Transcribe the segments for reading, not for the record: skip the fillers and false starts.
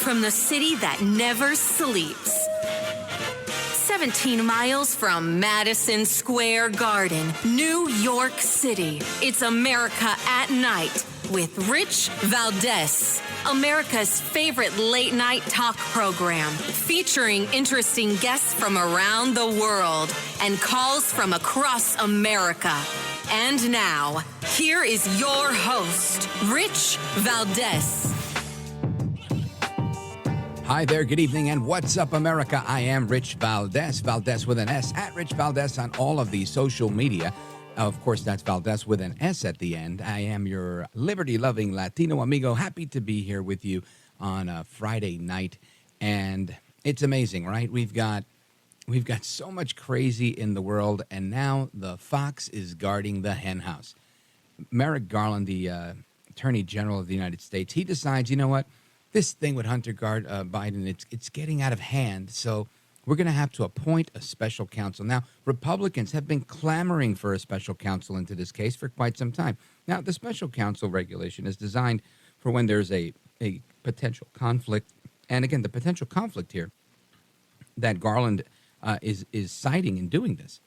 from the city that never sleeps. 17 miles from Madison Square Garden, New York City. It's America at Night with Rich Valdez, America's favorite late-night talk program, featuring interesting guests from around the world and calls from across America. And now, here is your host, Rich Valdez. Hi there, good evening, and what's up, America? I am Rich Valdez, Valdez with an S, at Rich Valdez on all of the social media. Of course, that's Valdez with an S at the end. I am your liberty-loving Latino amigo, happy to be here with you on a Friday night. And it's amazing, right? We've got so much crazy in the world, and now the fox is guarding the hen house. Merrick Garland, the Attorney General of the United States, he decides, you know what? This thing with Hunter Biden, it's getting out of hand, so we're going to have to appoint a special counsel. Now, Republicans have been clamoring for a special counsel into this case for quite some time. Now, the special counsel regulation is designed for when there's a potential conflict. And again, the potential conflict here that Garland is citing in doing this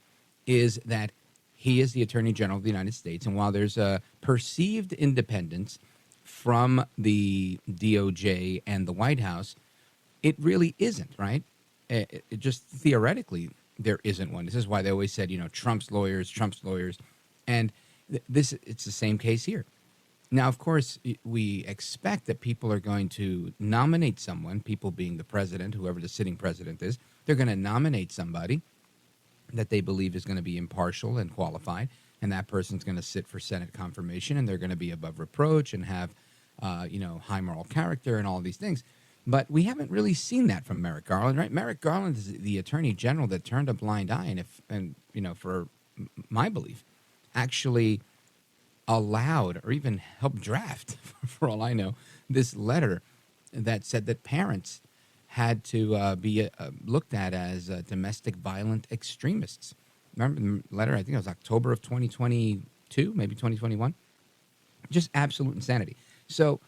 is that he is the Attorney General of the United States, and while there's a perceived independence from the DOJ and the White House, it really isn't, right? It just theoretically, there isn't one. This is why they always said, Trump's lawyers. And it's the same case here. Now, of course, we expect that people are going to nominate someone, people being the president, whoever the sitting president is, they're going to nominate somebody that they believe is going to be impartial and qualified, and that person's going to sit for Senate confirmation, and they're going to be above reproach and have, high moral character and all these things. But we haven't really seen that from Merrick Garland, right? Merrick Garland is the Attorney General that turned a blind eye, and for my belief, actually allowed or even helped draft, for all I know, this letter that said that parents had to be looked at as domestic violent extremists. Remember the letter? I think it was October of 2022, maybe 2021. Just absolute insanity. So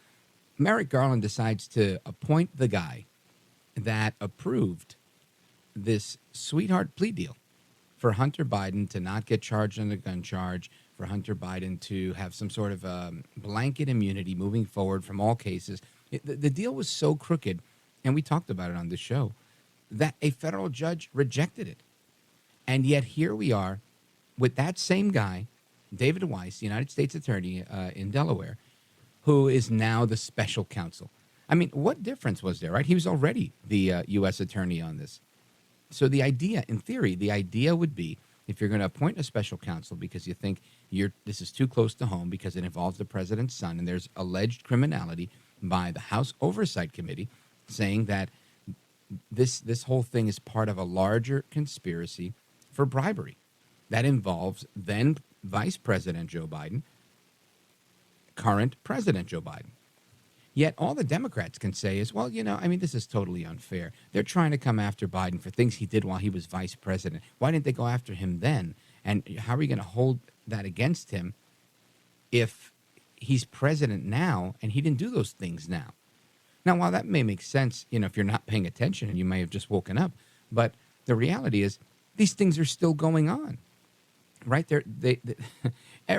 Merrick Garland decides to appoint the guy that approved this sweetheart plea deal for Hunter Biden to not get charged on a gun charge, for Hunter Biden to have some sort of blanket immunity moving forward from all cases. The deal was so crooked, and we talked about it on this show, that a federal judge rejected it. And yet here we are with that same guy, David Weiss, the United States Attorney in Delaware, who is now the special counsel. I mean, what difference was there, right? He was already the U.S. attorney on this. So the idea, in theory, would be, if you're going to appoint a special counsel because you think this is too close to home because it involves the president's son and there's alleged criminality by the House Oversight Committee saying that this whole thing is part of a larger conspiracy for bribery that involves then Vice President Joe Biden, current President Joe Biden. Yet all the Democrats can say is, well, this is totally unfair. They're trying to come after Biden for things he did while he was vice president. Why didn't they go after him then? And how are you going to hold that against him if he's president now and he didn't do those things now? Now, while that may make sense, if you're not paying attention and you may have just woken up, but the reality is these things are still going on, right? They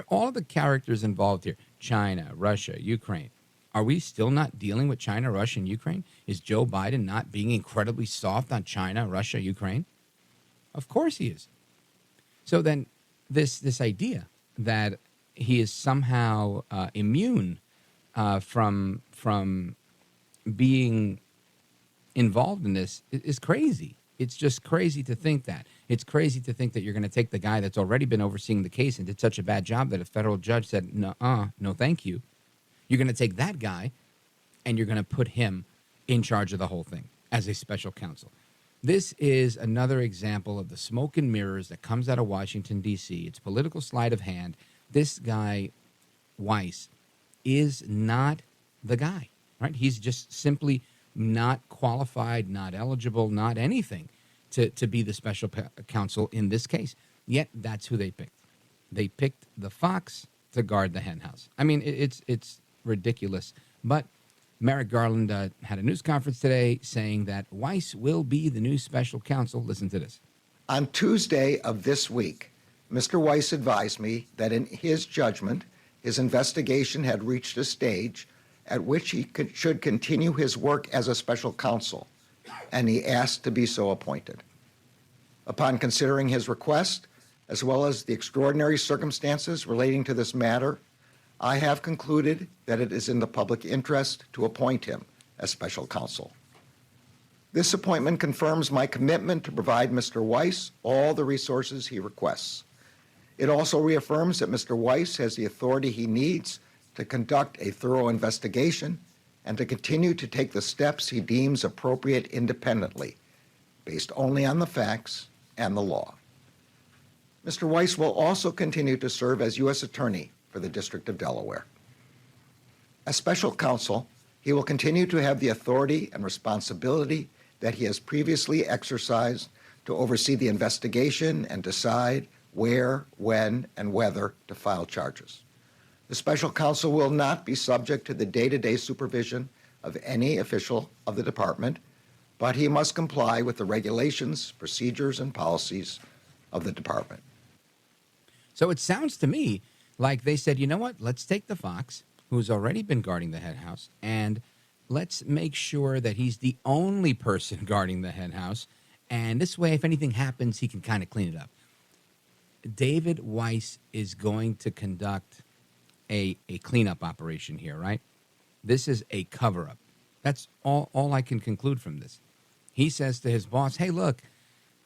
all the characters involved here, China, Russia, Ukraine. Are we still not dealing with China, Russia, and Ukraine? Is Joe Biden not being incredibly soft on China, Russia, Ukraine? Of course he is. So then this idea that he is somehow immune from being involved in this is crazy. It's just crazy to think that. It's crazy to think that you're going to take the guy that's already been overseeing the case and did such a bad job that a federal judge said, no, thank you. You're going to take that guy and you're going to put him in charge of the whole thing as a special counsel. This is another example of the smoke and mirrors that comes out of Washington, D.C. It's political sleight of hand. This guy, Weiss, is not the guy, right? He's just simply not qualified, not eligible, not anything to be the special counsel in this case. Yet that's who they picked. They picked the fox to guard the hen house. I mean, it's ridiculous. But Merrick Garland had a news conference today saying that Weiss will be the new special counsel. Listen to this. On Tuesday of this week, Mr. Weiss advised me that in his judgment, his investigation had reached a stage at which he should continue his work as a special counsel, and he asked to be so appointed. Upon considering his request, as well as the extraordinary circumstances relating to this matter, I have concluded that it is in the public interest to appoint him as special counsel. This appointment confirms my commitment to provide Mr. Weiss all the resources he requests. It also reaffirms that Mr. Weiss has the authority he needs to conduct a thorough investigation and to continue to take the steps he deems appropriate independently, based only on the facts and the law. Mr. Weiss will also continue to serve as U.S. Attorney for the District of Delaware. As special counsel, he will continue to have the authority and responsibility that he has previously exercised to oversee the investigation and decide where, when, and whether to file charges. The special counsel will not be subject to the day-to-day supervision of any official of the department, but he must comply with the regulations, procedures, and policies of the department. So it sounds to me like they said, you know what, let's take the fox, who's already been guarding the hen house, and let's make sure that he's the only person guarding the hen house, and this way, if anything happens, he can kind of clean it up. David Weiss is going to conduct a cleanup operation here, right? This is a cover-up. That's all I can conclude from this. He says to his boss, hey, look,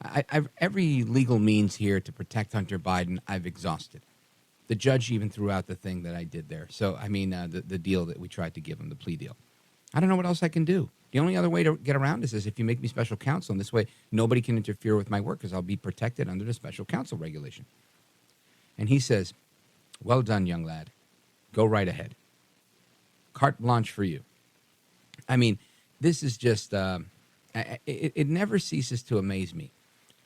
I've every legal means here to protect Hunter Biden, I've exhausted. The judge even threw out the thing that I did there. So, I mean, the deal that we tried to give him, the plea deal. I don't know what else I can do. The only other way to get around this is if you make me special counsel. And this way, nobody can interfere with my work because I'll be protected under the special counsel regulation. And he says, well done, young lad. Go right ahead. Carte blanche for you. I mean, this is just, it never ceases to amaze me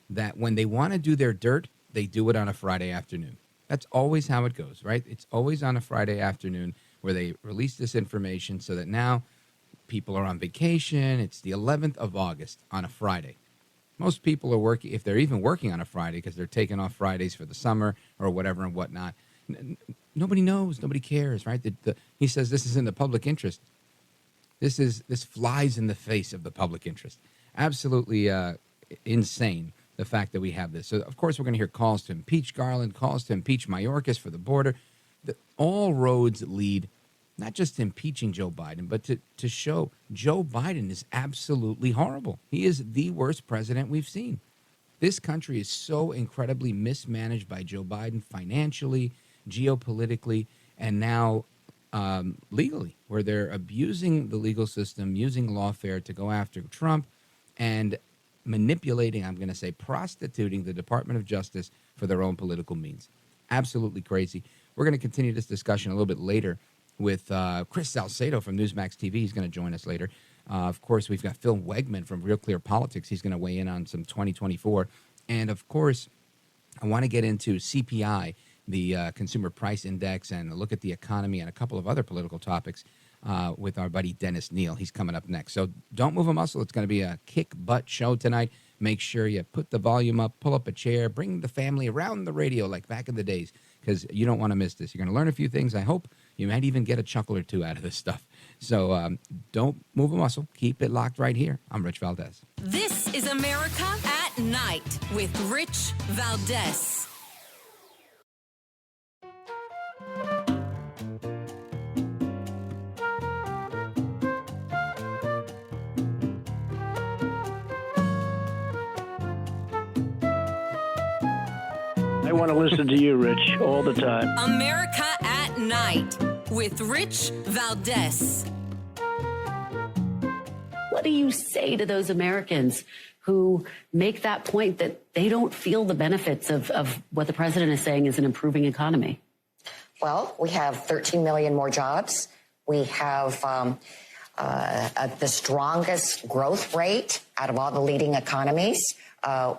that when they want to do their dirt, they do it on a Friday afternoon. That's always how it goes, right? It's always on a Friday afternoon where they release this information so that now people are on vacation. It's the 11th of August on a Friday. Most people are working, if they're even working on a Friday, because they're taking off Fridays for the summer or whatever and whatnot. Nobody knows. Nobody cares, right? He says this is in the public interest. This flies in the face of the public interest. Absolutely insane, the fact that we have this. So, of course, we're going to hear calls to impeach Garland, calls to impeach Mayorkas for the border. All roads lead not just to impeaching Joe Biden, but to show Joe Biden is absolutely horrible. He is the worst president we've seen. This country is so incredibly mismanaged by Joe Biden financially, geopolitically, and now legally, where they're abusing the legal system, using lawfare to go after Trump, and manipulating, I'm going to say, prostituting the Department of Justice for their own political means. Absolutely crazy. We're going to continue this discussion a little bit later with Chris Salcedo from Newsmax TV. He's going to join us later. Of course, we've got Phil Wegmann from RealClearPolitics. He's going to weigh in on some 2024. And, of course, I want to get into CPI, the Consumer Price Index, and a look at the economy and a couple of other political topics with our buddy Dennis Kneale. He's coming up next. So don't move a muscle. It's going to be a kick-butt show tonight. Make sure you put the volume up, pull up a chair, bring the family around the radio like back in the days, because you don't want to miss this. You're going to learn a few things. I hope you might even get a chuckle or two out of this stuff. So don't move a muscle. Keep it locked right here. I'm Rich Valdez. This is America at Night with Rich Valdez. I want to listen to you, Rich, all the time. America at Night with Rich Valdez. What do you say to those Americans who make that point that they don't feel the benefits of what the president is saying is an improving economy? Well, we have 13 million more jobs. We have the strongest growth rate out of all the leading economies.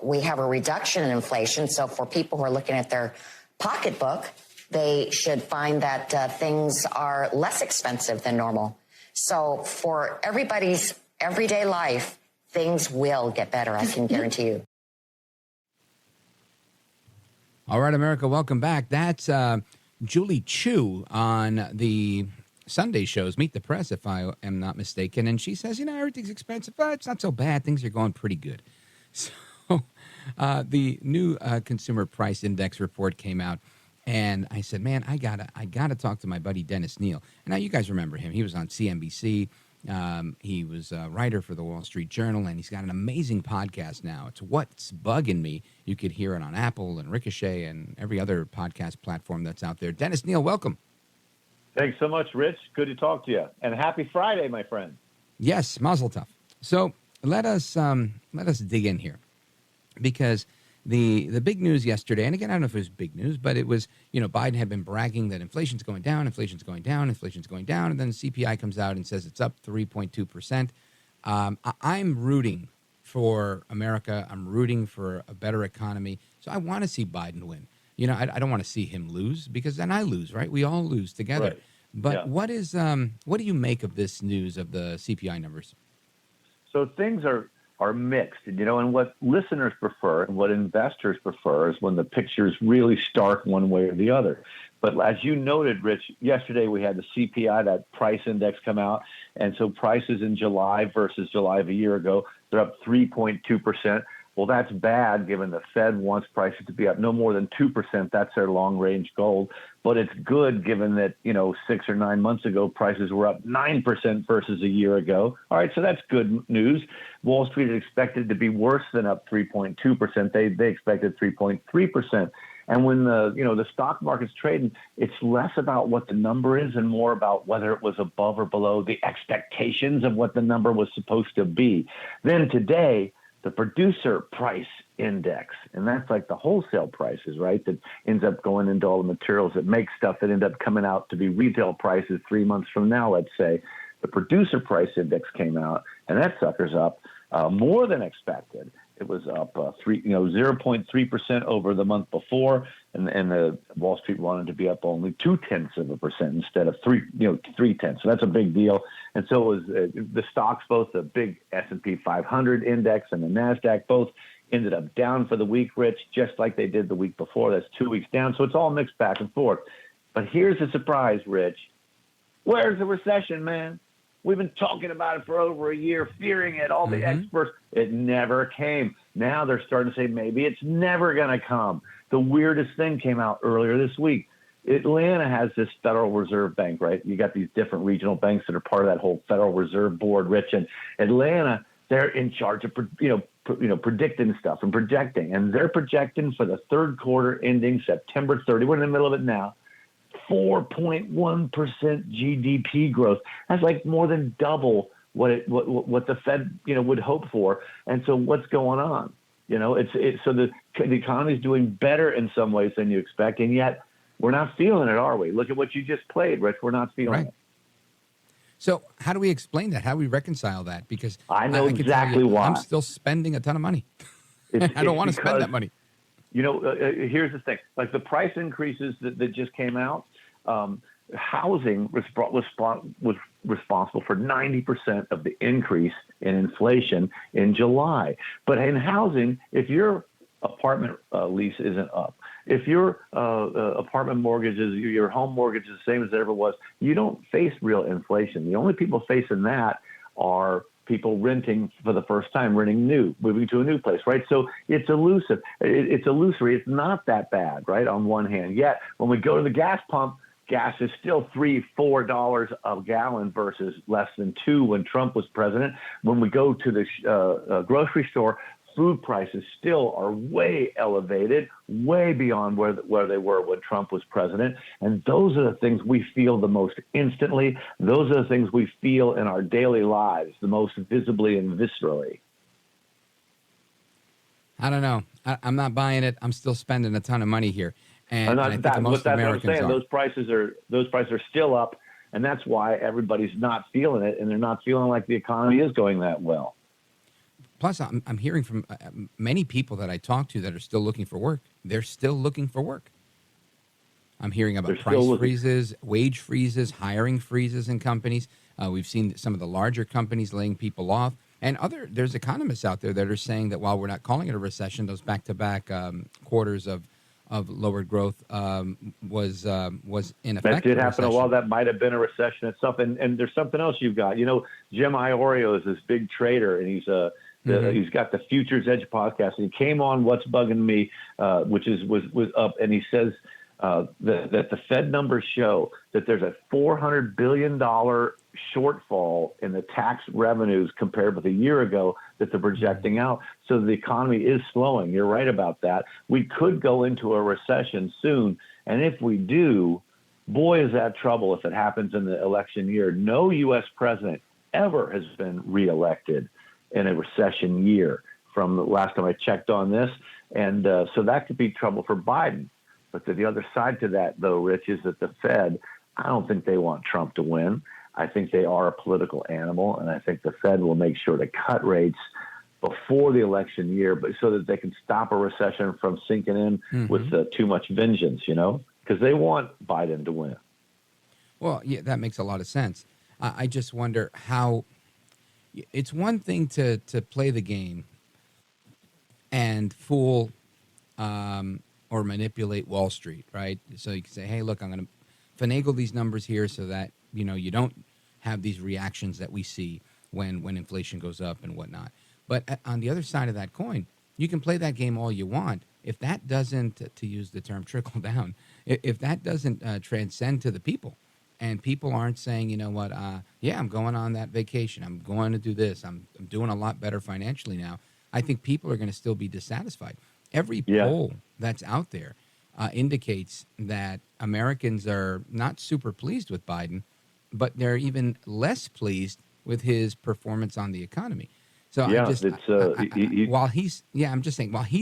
We have a reduction in inflation. So for people who are looking at their pocketbook, they should find that things are less expensive than normal. So for everybody's everyday life, things will get better, I can guarantee you. All right, America, welcome back. That's Julie Chu on the Sunday shows, Meet the Press, if I am not mistaken. And she says, everything's expensive, but it's not so bad. Things are going pretty good. So the new Consumer Price Index report came out. And I said, man, I gotta talk to my buddy Dennis Kneale. And now you guys remember him. He was on CNBC. He was a writer for the Wall Street Journal, and he's got an amazing podcast now. It's What's Bugging Me. You could hear it on Apple and Ricochet and every other podcast platform that's out there. Dennis Kneale, welcome. Thanks so much, Rich. Good to talk to you. And happy Friday, my friend. Yes, mazel tov. So let us dig in here, because the big news yesterday, and again, I don't know if it was big news, but it was, Biden had been bragging that inflation's going down, and then the CPI comes out and says it's up 3.2%. I'm rooting for America. I'm rooting for a better economy. So I want to see Biden win. I don't want to see him lose, because then I lose, right? We all lose together. Right. But what do you make of this news of the CPI numbers? So things are mixed, and what listeners prefer and what investors prefer is when the picture is really stark one way or the other. But as you noted, Rich, yesterday we had the CPI, that price index, come out. And so prices in July versus July of a year ago, they're up 3.2%. Well, that's bad, given the Fed wants prices to be up no more than 2%. That's their long-range goal. But it's good, given that, 6 or 9 months ago, prices were up 9% versus a year ago. All right, so that's good news. Wall Street had expected to be worse than up 3.2%. They expected 3.3%. And when the stock market's trading, it's less about what the number is and more about whether it was above or below the expectations of what the number was supposed to be. Then today, the producer price index, and that's like the wholesale prices, right, that ends up going into all the materials that make stuff that end up coming out to be retail prices 3 months from now, let's say. The producer price index came out, and that sucker's up more than expected. It was up 0.3% over the month before, and the Wall Street wanted to be up only 0.2% instead of 0.3. So that's a big deal. And so it was the stocks, both the big S&P 500 index and the Nasdaq, both ended up down for the week, Rich, just like they did the week before. That's 2 weeks down. So it's all mixed back and forth. But here's the surprise, Rich. Where's the recession, man? We've been talking about it for over a year, fearing it, all the experts. It never came. Now they're starting to say maybe it's never going to come. The weirdest thing came out earlier this week. Atlanta has this Federal Reserve Bank, right? You got these different regional banks that are part of that whole Federal Reserve Board, Rich. And Atlanta, they're in charge of predicting stuff and projecting. And they're projecting for the third quarter ending September 30. We're in the middle of it now. 4.1% GDP growth. That's like more than double what the Fed would hope for. And so what's going on? So the economy is doing better in some ways than you expect, and yet we're not feeling it, are we? Look at what you just played, Rich. We're not feeling it. So how do we explain that? How do we reconcile that? Because I know exactly why. I'm still spending a ton of money. I don't want to spend that money. Here's the thing. Like the price increases that just came out, housing was responsible for 90% of the increase in inflation in July. But in housing, if your apartment lease isn't up, if your apartment mortgage your home mortgage is the same as it ever was, you don't face real inflation. The only people facing that are people renting for the first time, moving to a new place, right? So it's elusive. It's illusory. It's not that bad, right, on one hand. Yet when we go to the gas pump, gas is still $3-4 a gallon versus less than $2 when Trump was president. When we go to the grocery store, food prices still are way elevated, way beyond where they were when Trump was president. And those are the things we feel the most instantly. Those are the things we feel in our daily lives the most visibly and viscerally. I don't know. I'm not buying it. I'm still spending a ton of money here. And I think most Americans what I'm saying. are. Those prices are still up, and that's why everybody's not feeling it, and they're not feeling like the economy is going that well. Plus, I'm hearing from many people that I talk to that are still looking for work. They're still looking for work. I'm hearing about price freezes, wage freezes, hiring freezes in companies. We've seen some of the larger companies laying people off. And there's economists out there that are saying that while we're not calling it a recession, those back-to-back quarters of lowered growth was in effect. That did happen a while. That might have been a recession itself. And there's something else you've got. Jim Iorio is this big trader, and he's got the Futures Edge podcast, and he came on What's Bugging Me, which was up, and he says that the Fed numbers show that there's a $400 billion shortfall in the tax revenues compared with a year ago that they're projecting out. So the economy is slowing. You're right about that. We could go into a recession soon. And if we do, boy, is that trouble if it happens in the election year. No U.S. president ever has been reelected in a recession year from the last time I checked on this. And so that could be trouble for Biden. But the other side to that, though, Rich, is that the Fed, I don't think they want Trump to win. I think they are a political animal, and I think the Fed will make sure to cut rates before the election year, but so that they can stop a recession from sinking in with too much vengeance, because they want Biden to win. Well, yeah, that makes a lot of sense. I just wonder how it's one thing to play the game and fool or manipulate Wall Street, right? So you can say, hey, look, I'm going to finagle these numbers here so that, you don't have these reactions that we see when inflation goes up and whatnot. But on the other side of that coin, you can play that game all you want. If that doesn't, to use the term trickle down, if that doesn't transcend to the people, and people aren't saying, I'm going on that vacation, I'm going to do this, I'm doing a lot better financially now, I think people are going to still be dissatisfied. Every poll that's out there indicates that Americans are not super pleased with Biden, but they're even less pleased with his performance on the economy. So while he's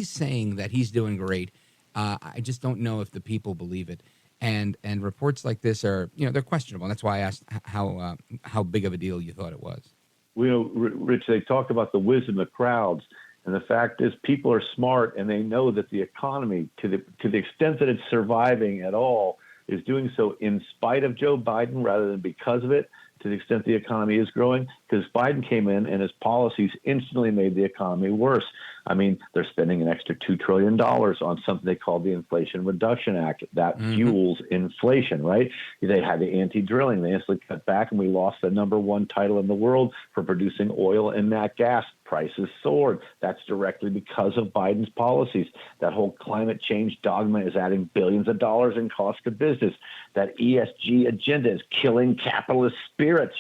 saying that he's doing great, I just don't know if the people believe it. And reports like this are, they're questionable. That's why I asked how big of a deal you thought it was. Rich, they talked about the wisdom of crowds. And the fact is, people are smart, and they know that the economy, to the extent that it's surviving at all, is doing so in spite of Joe Biden rather than because of it, to the extent the economy is growing, because Biden came in and his policies instantly made the economy worse. I mean, they're spending an extra $2 trillion on something they call the Inflation Reduction Act. That fuels inflation, right? They had the anti-drilling. They instantly cut back, and we lost the #1 title in the world for producing oil and nat gas. Prices soared. That's directly because of Biden's policies. That whole climate change dogma is adding billions of dollars in cost to business. That ESG agenda is killing capitalist spirits,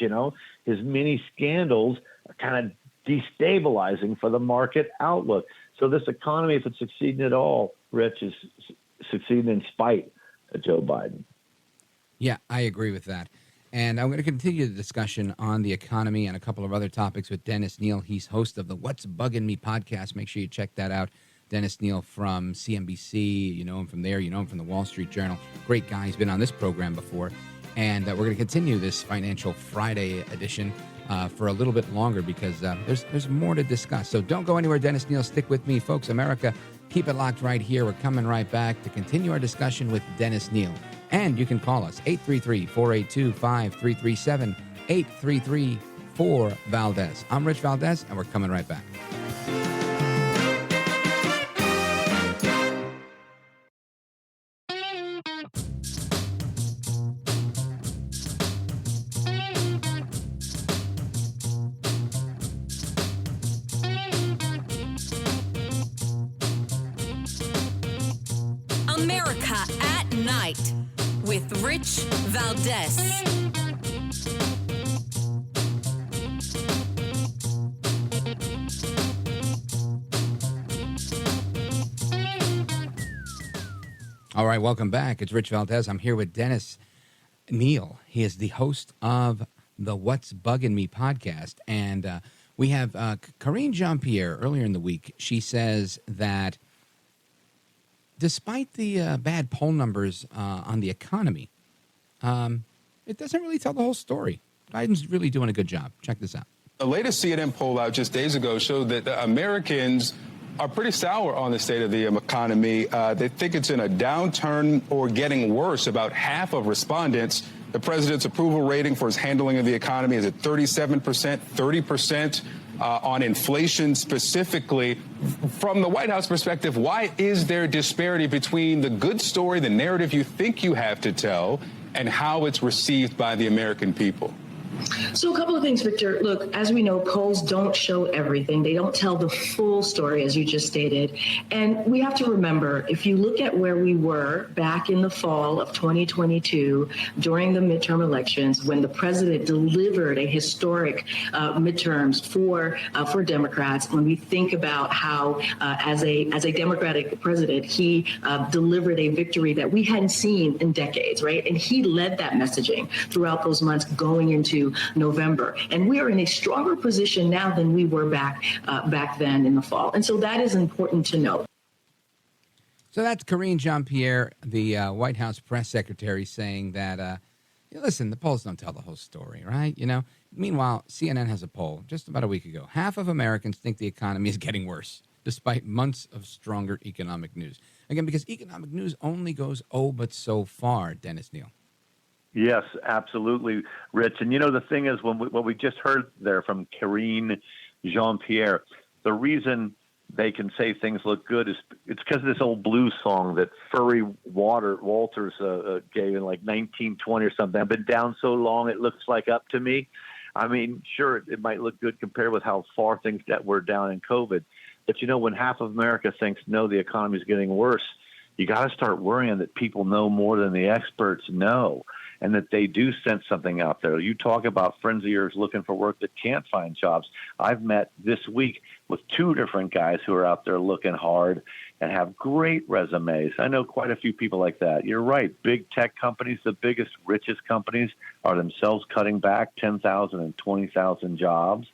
His many scandals are kind of destabilizing for the market outlook. So this economy, if it's succeeding at all, Rich, is succeeding in spite of Joe Biden. Yeah, I agree with that. And I'm going to continue the discussion on the economy and a couple of other topics with Dennis Kneale. He's host of the What's Bugging Me podcast. Make sure you check that out. Dennis Kneale from CNBC. You know him from there. You know him from the Wall Street Journal. Great guy. He's been on this program before. And we're going to continue this Financial Friday edition for a little bit longer because there's more to discuss. So don't go anywhere, Dennis Kneale. Stick with me, folks. America, keep it locked right here. We're coming right back to continue our discussion with Dennis Kneale. And you can call us, 833-482-5337, 833-4-VALDEZ. I'm Rich Valdez, and we're coming right back. America at Night with Rich Valdez. All right, welcome back. It's Rich Valdez. I'm here with Dennis Kneale. He is the host of the What's Bugging Me podcast. And we have Karine Jean-Pierre earlier in the week. She says that despite the bad poll numbers on the economy, it doesn't really tell the whole story. Biden's really doing a good job. Check this out. The latest CNN poll out just days ago showed that Americans are pretty sour on the state of the economy. They think it's in a downturn or getting worse. About half of respondents The president's approval rating for his handling of the economy is at 37%, 30% on inflation specifically. From the White House perspective, why is there disparity between the good story, the narrative you think you have to tell, and how it's received by the American people? So a couple of things, Victor. Look, as we know, polls don't show everything. They don't tell the full story, as you just stated. And we have to remember, if you look at where we were back in the fall of 2022 during the midterm elections, when the president delivered a historic midterms for Democrats, when we think about how, as a Democratic president, he delivered a victory that we hadn't seen in decades, right? And he led that messaging throughout those months going into November. And we are in a stronger position now than we were back then in the fall. And so that is important to note. So that's Karine Jean-Pierre, the White House press secretary, saying that, listen, the polls don't tell the whole story, right? Meanwhile, CNN has a poll just about a week ago. Half of Americans think the economy is getting worse, despite months of stronger economic news. Again, because economic news only goes but so far, Dennis Kneale. Yes, absolutely, Rich. And the thing is, what we just heard there from Karine Jean-Pierre, the reason they can say things look good is it's because of this old blues song that Furry Walters gave in like 1920 or something. I've been down so long it looks like up to me. I mean, sure, it might look good compared with how far things that were down in COVID. But when half of America thinks, no, the economy is getting worse, you got to start worrying that people know more than the experts know, and that they do sense something out there. You talk about friends of yours looking for work that can't find jobs. I've met this week with two different guys who are out there looking hard and have great resumes. I know quite a few people like that. You're right. Big tech companies, the biggest, richest companies, are themselves cutting back 10,000 and 20,000 jobs.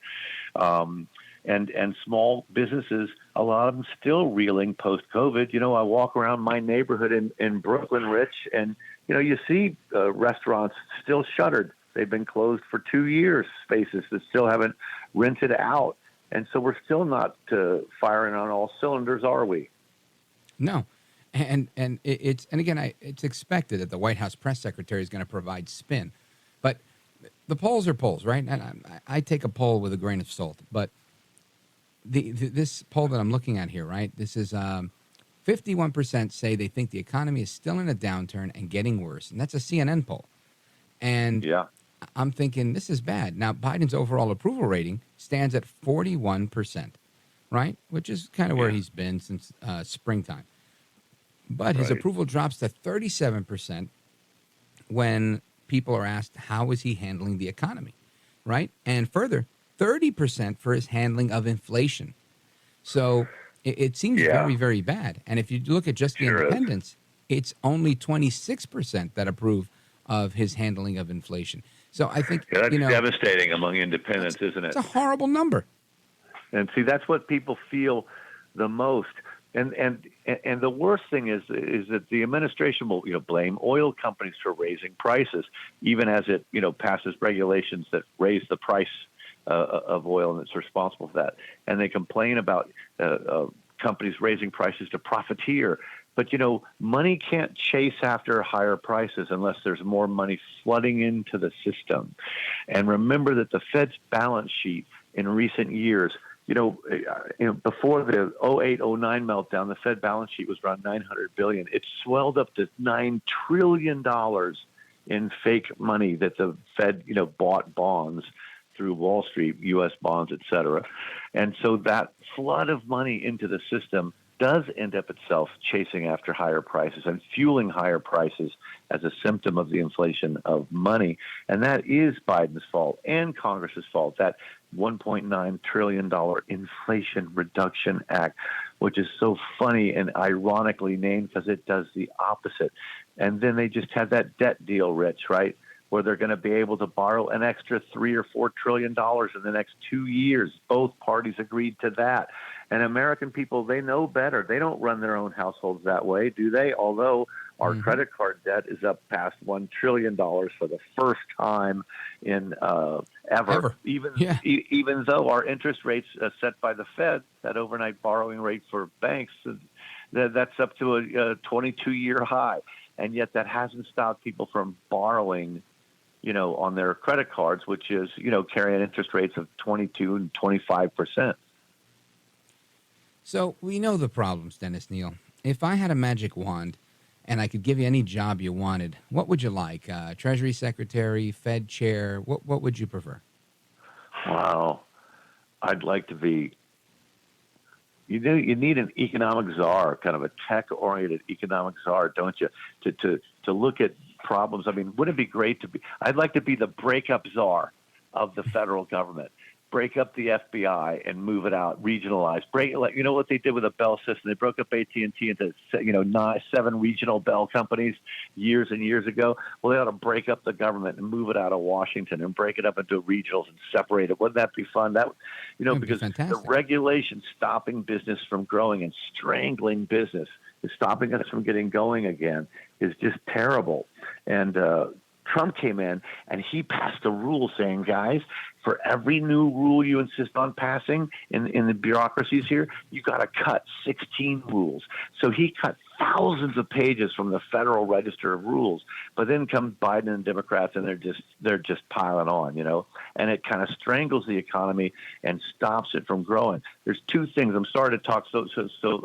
And small businesses, a lot of them still reeling post-COVID. I walk around my neighborhood in Brooklyn, Rich, and you see restaurants still shuttered. They've been closed for 2 years, spaces that still haven't rented out. And so we're still not firing on all cylinders, are we? No. And it's expected that the White House press secretary is going to provide spin. But the polls are polls, right? And I take a poll with a grain of salt. But this poll that I'm looking at here, right, this is 51% say they think the economy is still in a downturn and getting worse. And that's a CNN poll. And yeah, I'm thinking this is bad. Now, Biden's overall approval rating stands at 41%, right, which is kind of where he's been since springtime. But his approval drops to 37% when people are asked, how is he handling the economy, right? And further, 30% for his handling of inflation. So it seems very, very bad. And if you look at just the independents, it's only 26% that approve of his handling of inflation. So I think that's devastating among independents, isn't it? It's a horrible number. And see, that's what people feel the most. And the worst thing is that the administration will blame oil companies for raising prices, even as it passes regulations that raise the price of oil, and it's responsible for that. And they complain about companies raising prices to profiteer. But, money can't chase after higher prices unless there's more money flooding into the system. And remember that the Fed's balance sheet in recent years, before the 08-09 meltdown, the Fed balance sheet was around $900 billion. It swelled up to $9 trillion in fake money that the Fed, bought bonds through Wall Street, U.S. bonds, et cetera. And so that flood of money into the system does end up itself chasing after higher prices and fueling higher prices as a symptom of the inflation of money. And that is Biden's fault and Congress's fault, that $1.9 trillion Inflation Reduction Act, which is so funny and ironically named because it does the opposite. And then they just had that debt deal, Rich, right, where they're going to be able to borrow an extra $3 or $4 trillion in the next 2 years. Both parties agreed to that. And American people, they know better. They don't run their own households that way, do they? Although our credit card debt is up past $1 trillion for the first time in ever. Even though our interest rates set by the Fed, that overnight borrowing rate for banks, that's up to a 22-year high. And yet that hasn't stopped people from borrowing on their credit cards, which is, carrying interest rates of 22 and 25%. So we know the problems, Dennis Kneale. If I had a magic wand and I could give you any job you wanted, what would you like? Treasury Secretary, Fed Chair? What would you prefer? Wow. I'd like to be, you need an economic czar, kind of a tech-oriented economic czar, don't you, to look at problems. I mean, wouldn't it be great to be, I'd like to be the breakup czar of the federal government. Break up the FBI and move it out, regionalize. You know what they did with the Bell system? They broke up AT&T into 7 regional Bell companies years and years ago. Well, they ought to break up the government and move it out of Washington and break it up into regionals and separate it. Wouldn't that be fun? That'd because the regulation stopping business from growing and strangling business is stopping us from getting going again is just terrible. And Trump came in and he passed a rule saying, guys, for every new rule you insist on passing in the bureaucracies here, you got to cut 16 rules. So he cut thousands of pages from the Federal Register of Rules. But then comes Biden and Democrats, and they're just piling on, and it kind of strangles the economy and stops it from growing. There's two things. I'm sorry to talk so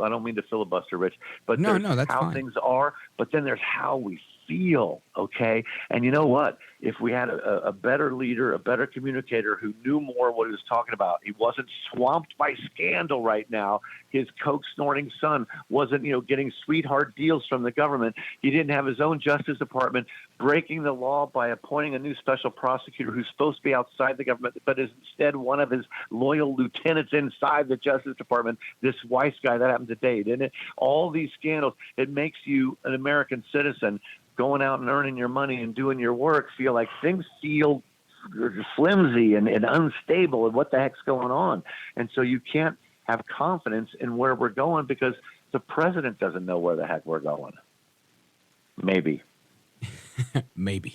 I don't mean to filibuster, Rich, but no, that's how fine. Things are, but then there's how we feel, okay? And you know what? If we had a better leader, a better communicator who knew more what he was talking about, he wasn't swamped by scandal right now. His coke-snorting son wasn't, getting sweetheart deals from the government. He didn't have his own Justice Department breaking the law by appointing a new special prosecutor who's supposed to be outside the government, but is instead one of his loyal lieutenants inside the Justice Department, this Weiss guy. That happened today, didn't it? All these scandals, it makes you an American citizen going out and earning your money and doing your work feel like things feel flimsy and unstable and what the heck's going on. And so you can't have confidence in where we're going because the president doesn't know where the heck we're going. Maybe. Maybe.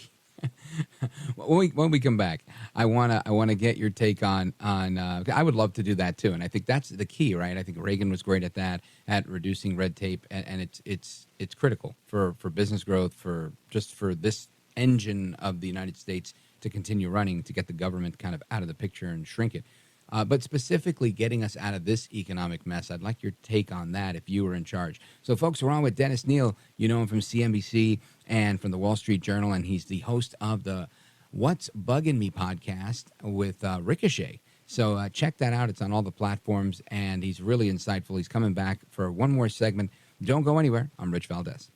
When we come back, I wanna get your take on. I would love to do that too, and I think that's the key, right? I think Reagan was great at that, at reducing red tape, and it's critical for business growth, for this engine of the United States to continue running, to get the government kind of out of the picture and shrink it. But specifically getting us out of this economic mess, I'd like your take on that if you were in charge. So, folks, we're on with Dennis Kneale. You know him from CNBC and from the Wall Street Journal, and he's the host of the What's Bugging Me podcast with Ricochet. So check that out. It's on all the platforms, and he's really insightful. He's coming back for one more segment. Don't go anywhere. I'm Rich Valdez.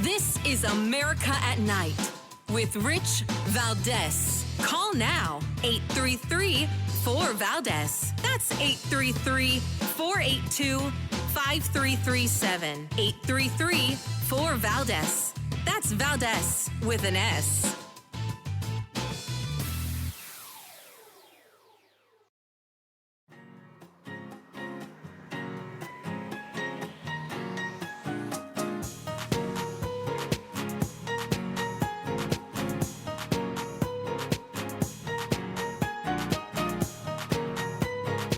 This is America at Night with Rich Valdez. Call now, 833-4-VALDEZ. That's 833-482-5337. 833-4-VALDEZ. That's Valdez with an S.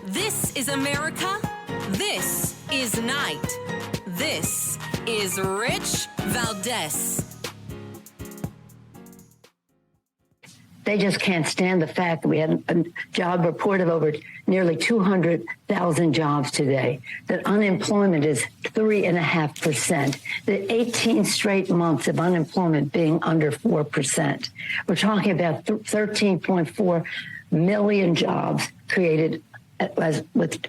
This is America. This is Night. This is Rich Valdez. They just can't stand the fact that we had a job report of over nearly 200,000 jobs today, that unemployment is 3.5%, that 18 straight months of unemployment being under 4%. We're talking about 13.4 million jobs created with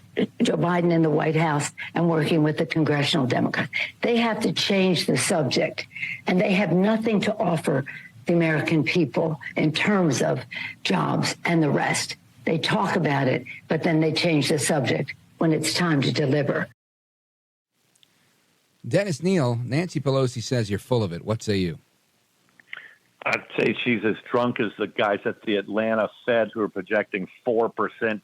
Joe Biden in the White House and working with the congressional Democrats. They have to change the subject, and they have nothing to offer the American people in terms of jobs and the rest. They talk about it, but then they change the subject when it's time to deliver. Dennis Kneale, Nancy Pelosi says you're full of it. What say you? I'd say she's as drunk as the guys at the Atlanta Fed who are projecting 4%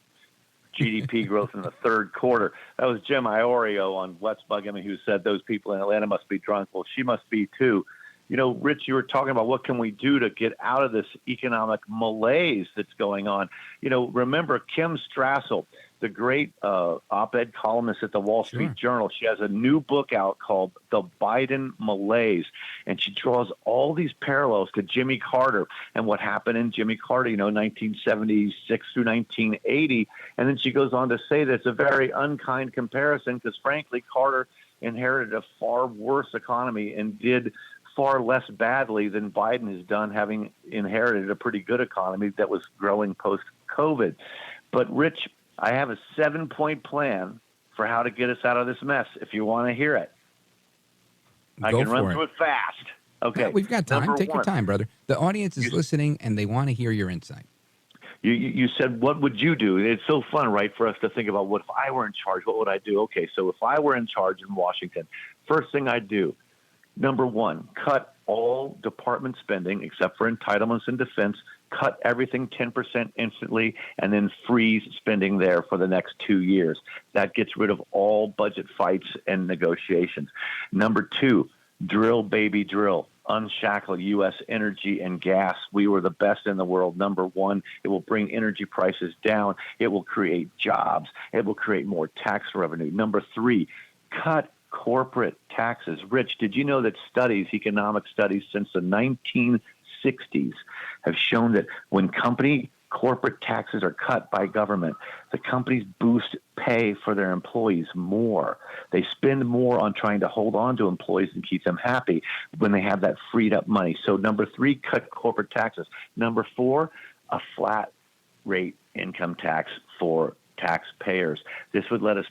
GDP growth in the third quarter. That was Jim Iorio on What's Bugging Me who said those people in Atlanta must be drunk. Well, she must be too. Rich, you were talking about what can we do to get out of this economic malaise that's going on. Remember Kim Strassel, the great op-ed columnist at the Wall Street Journal. She has a new book out called The Biden Malaise, and she draws all these parallels to Jimmy Carter and what happened in Jimmy Carter, 1976 through 1980. And then she goes on to say that it's a very unkind comparison because, frankly, Carter inherited a far worse economy and did far less badly than Biden has done, having inherited a pretty good economy that was growing post-COVID. But, Rich, I have a 7-point plan for how to get us out of this mess, if you want to hear it. I can run through it fast. Okay. Yeah, we've got time. Take your time, brother. The audience is listening, and they want to hear your insight. You said, what would you do? It's so fun, right, for us to think about what if I were in charge, what would I do? Okay, so if I were in charge in Washington, first thing I'd do, number one, cut all department spending except for entitlements and defense, cut everything 10% instantly, and then freeze spending there for the next 2 years. That gets rid of all budget fights and negotiations. Number two, drill, baby, drill. Unshackle U.S. energy and gas. We were the best in the world. Number one, it will bring energy prices down. It will create jobs. It will create more tax revenue. Number three, cut corporate taxes. Rich, did you know that economic studies since the 1960s have shown that when corporate taxes are cut by government, the companies boost pay for their employees more. They spend more on trying to hold on to employees and keep them happy when they have that freed up money. So number three, cut corporate taxes. Number four, a flat rate income tax for taxpayers. This would let us,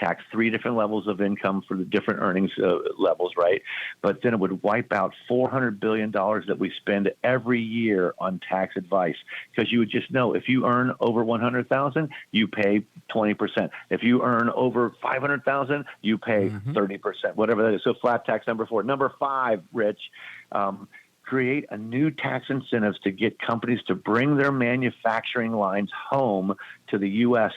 tax 3 different levels of income for the different earnings levels, right? But then it would wipe out $400 billion that we spend every year on tax advice, because you would just know if you earn over $100,000, you pay 20%. If you earn over $500,000, you pay 30%, whatever that is. So flat tax, number four. Number five, Rich, create a new tax incentives to get companies to bring their manufacturing lines home to the U.S.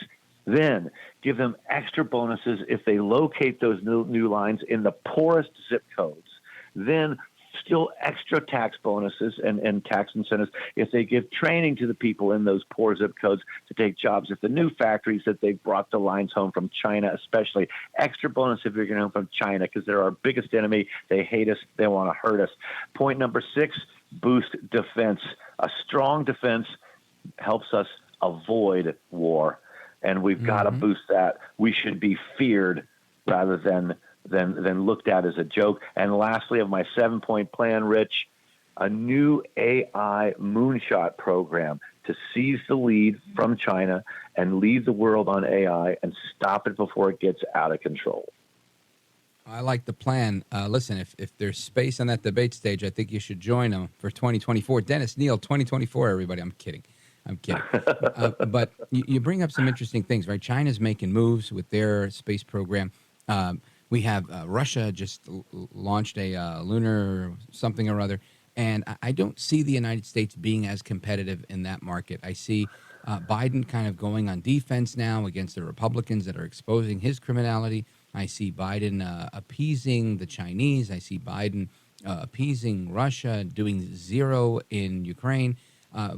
Then give them extra bonuses if they locate those new lines in the poorest zip codes. Then still extra tax bonuses and tax incentives if they give training to the people in those poor zip codes to take jobs at the new factories that they brought the lines home from China, especially. Extra bonus if you're getting home from China, because they're our biggest enemy. They hate us. They want to hurt us. Point number 6, boost defense. A strong defense helps us avoid war, and we've got to boost that. We should be feared rather than looked at as a joke. And lastly, of my 7-point plan, Rich, a new AI moonshot program to seize the lead from China and lead the world on AI and stop it before it gets out of control. I like the plan. Listen, if there's space on that debate stage, I think you should join them for 2024. Dennis Kneale, 2024, everybody. I'm kidding. But you bring up some interesting things, right? China's making moves with their space program. We have Russia just launched a lunar something or other, and I don't see the United States being as competitive in that market. I see Biden kind of going on defense now against the Republicans that are exposing his criminality. I see Biden appeasing the Chinese. I see Biden appeasing Russia, doing zero in Ukraine.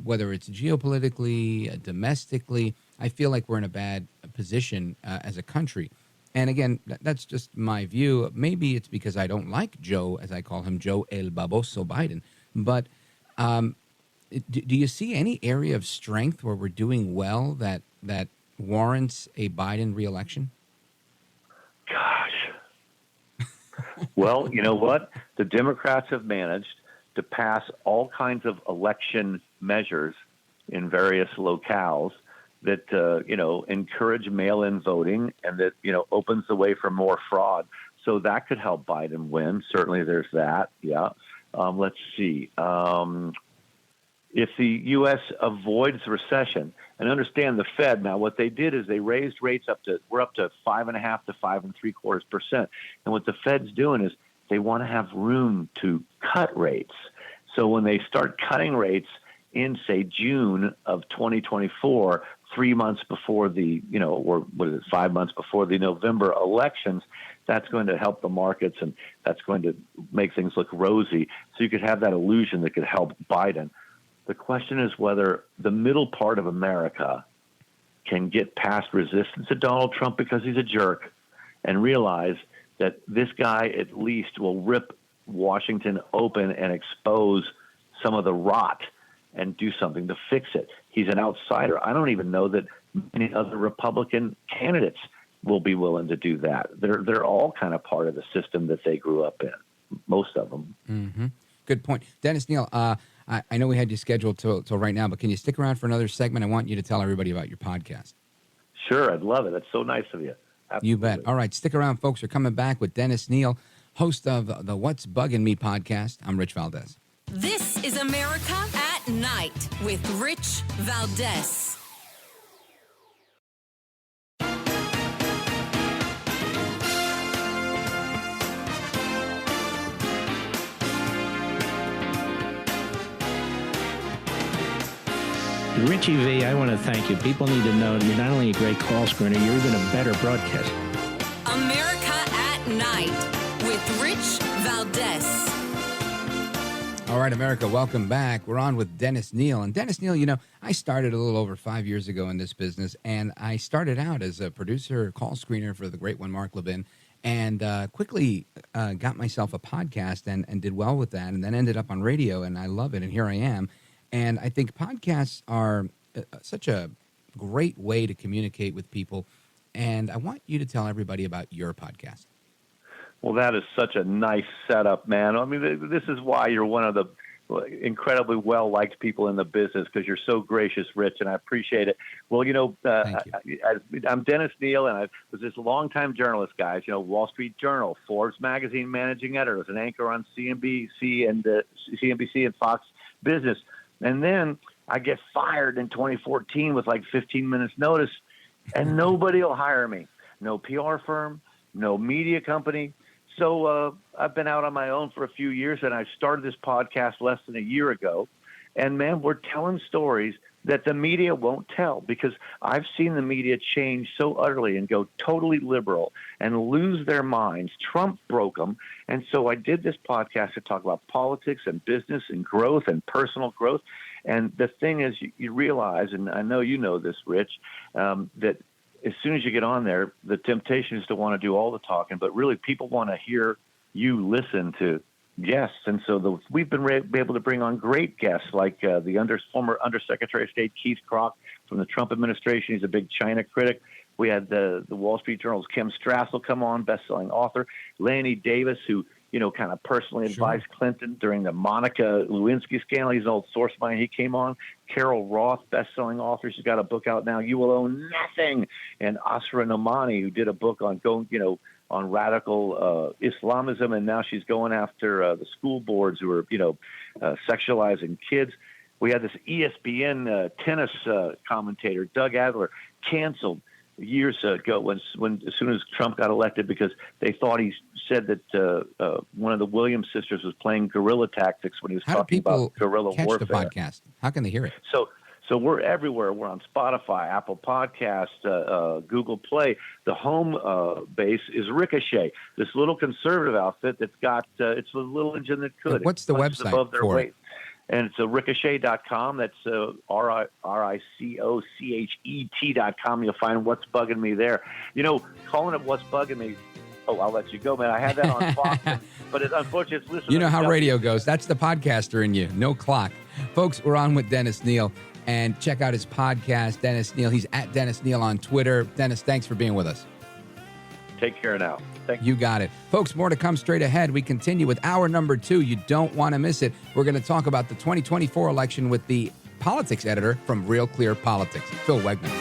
Whether it's geopolitically, domestically, I feel like we're in a bad position as a country. And again, that's just my view. Maybe it's because I don't like Joe, as I call him, Joe El Baboso Biden. But do you see any area of strength where we're doing well that warrants a Biden reelection? Gosh. Well, you know what? The Democrats have managed to pass all kinds of election measures in various locales that, encourage mail-in voting and that, opens the way for more fraud. So that could help Biden win. Certainly there's that. Yeah. Let's see. If the U.S. avoids recession, and understand the Fed now, what they did is they raised rates we're up to 5.5 to 5.75%. And what the Fed's doing is they want to have room to cut rates. So when they start cutting rates in, say, June of 2024, 3 months before the, 5 months before the November elections, that's going to help the markets and that's going to make things look rosy. So you could have that illusion that could help Biden. The question is whether the middle part of America can get past resistance to Donald Trump because he's a jerk and realize that this guy at least will rip Washington open and expose some of the rot and do something to fix it. He's an outsider. I don't even know that many other Republican candidates will be willing to do that. They're all kind of part of the system that they grew up in, most of them. Mm-hmm. Good point. Dennis Kneale, I know we had you scheduled till right now, but can you stick around for another segment? I want you to tell everybody about your podcast. Sure, I'd love it. That's so nice of you. Absolutely. You bet. All right, stick around, folks. We're coming back with Dennis Kneale, host of the What's Bugging Me podcast. I'm Rich Valdez. This is America at Night with Rich Valdez. Richie V, I want to thank you. People need to know you're not only a great call screener, you're even a better broadcaster. America at Night with Rich Valdez. All right, America, welcome back. We're on with Dennis Kneale. And Dennis Kneale, you know, I started a little over 5 years ago in this business, and I started out as a producer, call screener for the great one, Mark Levin, and quickly got myself a podcast and did well with that, and then ended up on radio, and I love it, and here I am. And I think podcasts are such a great way to communicate with people, and I want you to tell everybody about your podcast. Well, that is such a nice setup, man. I mean, this is why you're one of the incredibly well-liked people in the business, because you're so gracious, Rich, and I appreciate it. Well, you know, I'm Dennis Kneale, and I was this longtime journalist, guys. You know, Wall Street Journal, Forbes magazine managing editor, was an anchor on CNBC and Fox Business. And then I get fired in 2014 with like 15 minutes notice, and nobody will hire me. No PR firm, no media company. So I've been out on my own for a few years, and I started this podcast less than a year ago. And, man, we're telling stories that the media won't tell, because I've seen the media change so utterly and go totally liberal and lose their minds. Trump broke them. And so I did this podcast to talk about politics and business and growth and personal growth. And the thing is, you realize, and I know you know this, Rich, that as soon as you get on there, the temptation is to want to do all the talking, but really people want to hear you listen to guests. And so we've been able to bring on great guests like the former Undersecretary of State Keith Krach from the Trump administration. He's a big China critic. We had the Wall Street Journal's Kim Strassel come on, best-selling author. Lanny Davis, who, you know, kind of personally advised Clinton during the Monica Lewinsky scandal. He's an old source of mine. He came on. Carol Roth, best-selling author. She's got a book out now, You Will Own Nothing. And Asra Nomani, who did a book on on radical Islamism, and now she's going after the school boards who are, sexualizing kids. We had this ESPN tennis commentator, Doug Adler, canceled years ago when as soon as Trump got elected, because they thought he said that one of the Williams sisters was playing guerrilla tactics when he was talking about guerrilla warfare. How do people catch the podcast? How can they hear it? So we're everywhere. We're on Spotify, Apple Podcasts, Google Play. The home base is Ricochet, this little conservative outfit that's got it's a little engine that could. What's the website above their for weight. it? And it's ricochet.com. That's RICOCHET.com. You'll find What's Bugging Me there. You know, calling it What's Bugging Me. Oh, I'll let you go, man. I had that on Fox, but unfortunately, it's listening. You know how radio goes. That's the podcaster in you. No clock. Folks, we're on with Dennis Kneale. And check out his podcast, Dennis Kneale. He's at Dennis Kneale on Twitter. Dennis, thanks for being with us. Take care now. Thank you. You got it. Folks, more to come straight ahead. We continue with hour number 2. You don't want to miss it. We're going to talk about the 2024 election with the politics editor from Real Clear Politics, Phil Wegmann.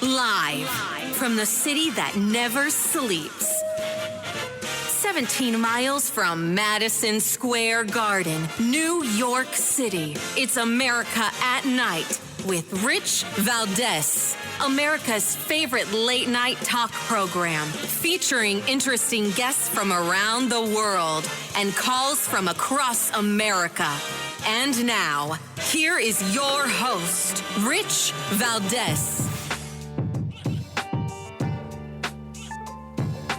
Live from the city that never sleeps. 17 miles from Madison Square Garden, New York City. It's America at Night with Rich Valdez. America's favorite late-night talk program, featuring interesting guests from around the world and calls from across America. And now, here is your host, Rich Valdez.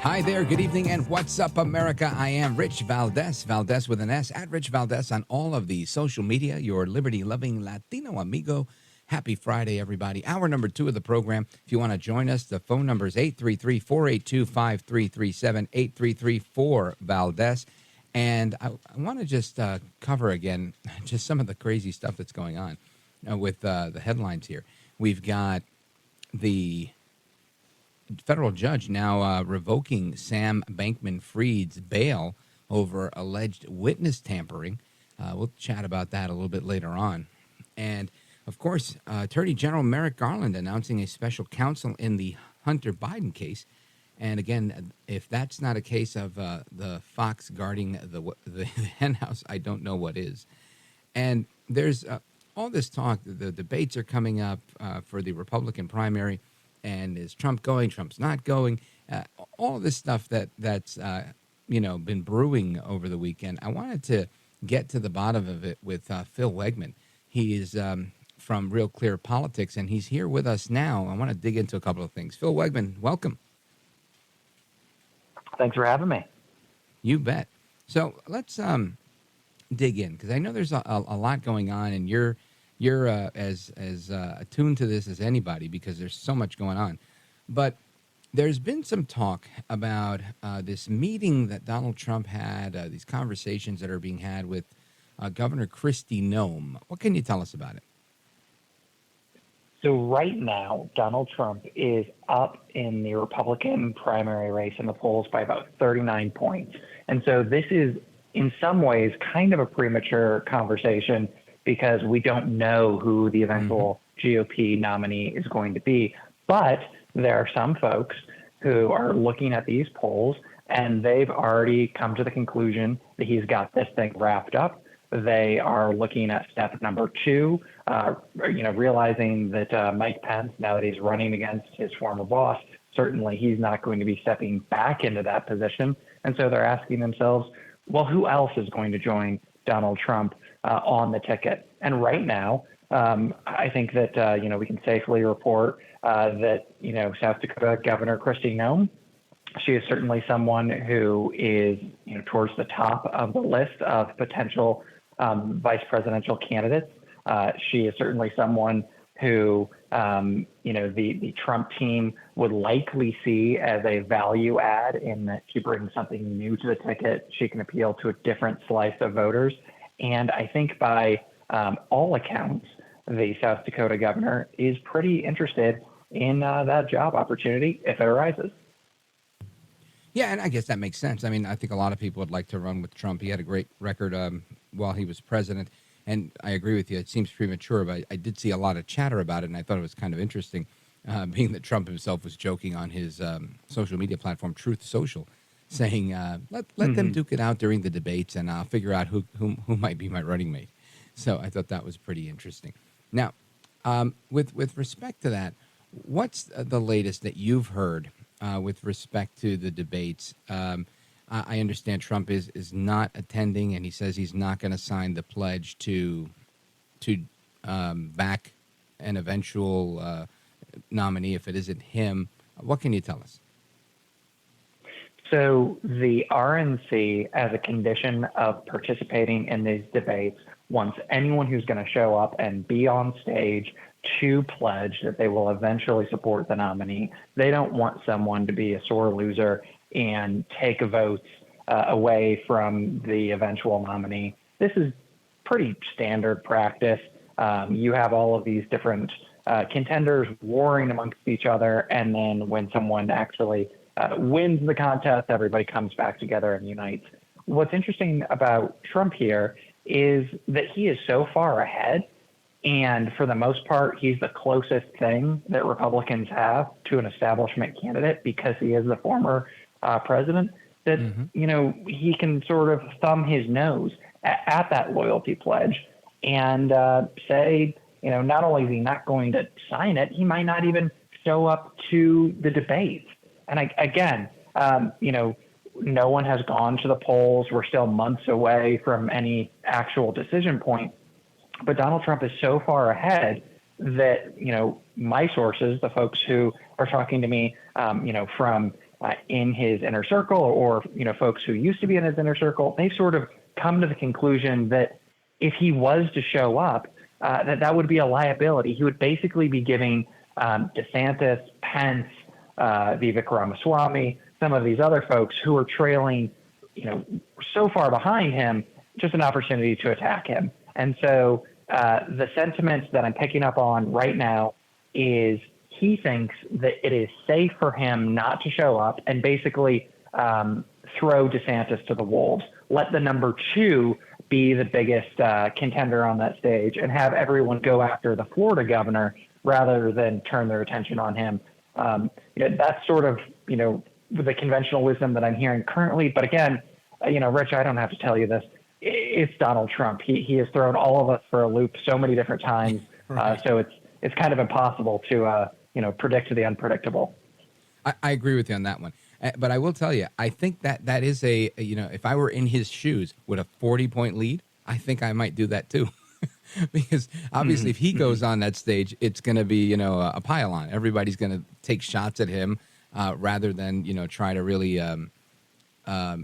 Hi there, good evening, and what's up, America? I am Rich Valdez, Valdez with an S, at Rich Valdez on all of the social media, your liberty-loving Latino amigo. Happy Friday, everybody. Hour number 2 of the program. If you want to join us, the phone number is 833-482-5337, 833-4-VALDEZ. And I want to just cover again just some of the crazy stuff that's going on with the headlines here. We've got the federal judge now revoking Sam Bankman-Fried's bail over alleged witness tampering. We'll chat about that a little bit later on. And, of course, Attorney General Merrick Garland announcing a special counsel in the Hunter Biden case. And, again, if that's not a case of the fox guarding the hen house, I don't know what is. And there's all this talk. The debates are coming up for the Republican primary. And is Trump going? Trump's not going. All this stuff that's been brewing over the weekend. I wanted to get to the bottom of it with Phil Wegmann. He is from RealClearPolitics, and he's here with us now. I want to dig into a couple of things. Phil Wegmann, welcome. Thanks for having me. You bet. So let's dig in, because I know there's a lot going on, and you're as attuned to this as anybody because there's so much going on. But there's been some talk about this meeting that Donald Trump had, these conversations that are being had with Governor Kristi Noem. What can you tell us about it? So right now, Donald Trump is up in the Republican primary race in the polls by about 39 points. And so this is, in some ways, kind of a premature conversation because we don't know who the eventual GOP nominee is going to be. But there are some folks who are looking at these polls, and they've already come to the conclusion that he's got this thing wrapped up. They are looking at step number 2, realizing that Mike Pence, now that he's running against his former boss, certainly he's not going to be stepping back into that position. And so they're asking themselves, well, who else is going to join Donald Trump on the ticket? And right now, I think that, we can safely report that, South Dakota Governor Kristi Noem, she is certainly someone who is, towards the top of the list of potential vice presidential candidates. She is certainly someone who, the Trump team would likely see as a value add in that she brings something new to the ticket. She can appeal to a different slice of voters. And I think by all accounts, the South Dakota governor is pretty interested in that job opportunity if it arises. Yeah, and I guess that makes sense. I mean, I think a lot of people would like to run with Trump. He had a great record while he was president. And I agree with you. It seems premature, but I did see a lot of chatter about it, and I thought it was kind of interesting, being that Trump himself was joking on his social media platform, Truth Social, saying, let them duke it out during the debates, and I'll figure out who might be my running mate. So I thought that was pretty interesting. Now, with respect to that, what's the latest that you've heard with respect to the debates? I understand Trump is not attending, and he says he's not going to sign the pledge to back an eventual nominee if it isn't him. What can you tell us? So the RNC, as a condition of participating in these debates, wants anyone who's going to show up and be on stage to pledge that they will eventually support the nominee. They don't want someone to be a sore loser and take votes away from the eventual nominee. This is pretty standard practice. You have all of these different contenders warring amongst each other, and then when someone actually wins the contest, everybody comes back together and unites. What's interesting about Trump here is that he is so far ahead, and for the most part, he's the closest thing that Republicans have to an establishment candidate because he is the former president, that, he can sort of thumb his nose at that loyalty pledge and say, not only is he not going to sign it, he might not even show up to the debates. And no one has gone to the polls. We're still months away from any actual decision point. But Donald Trump is so far ahead that, my sources, the folks who are talking to me, from in his inner circle or, folks who used to be in his inner circle, they've sort of come to the conclusion that if he was to show up, that would be a liability. He would basically be giving DeSantis, Pence, Vivek Ramaswamy, some of these other folks who are trailing, so far behind him, just an opportunity to attack him. And so the sentiment that I'm picking up on right now is he thinks that it is safe for him not to show up and basically throw DeSantis to the wolves. Let the number two be the biggest contender on that stage and have everyone go after the Florida governor rather than turn their attention on him. That's sort of, the conventional wisdom that I'm hearing currently. But again, Rich, I don't have to tell you this. It's Donald Trump. He has thrown all of us for a loop so many different times. Right. So it's kind of impossible to, predict the unpredictable. I agree with you on that one. But I will tell you, I think that is if I were in his shoes with a 40-point lead, I think I might do that too. Because obviously if he goes on that stage, it's going to be, a pile-on. Everybody's going to take shots at him rather than, try to really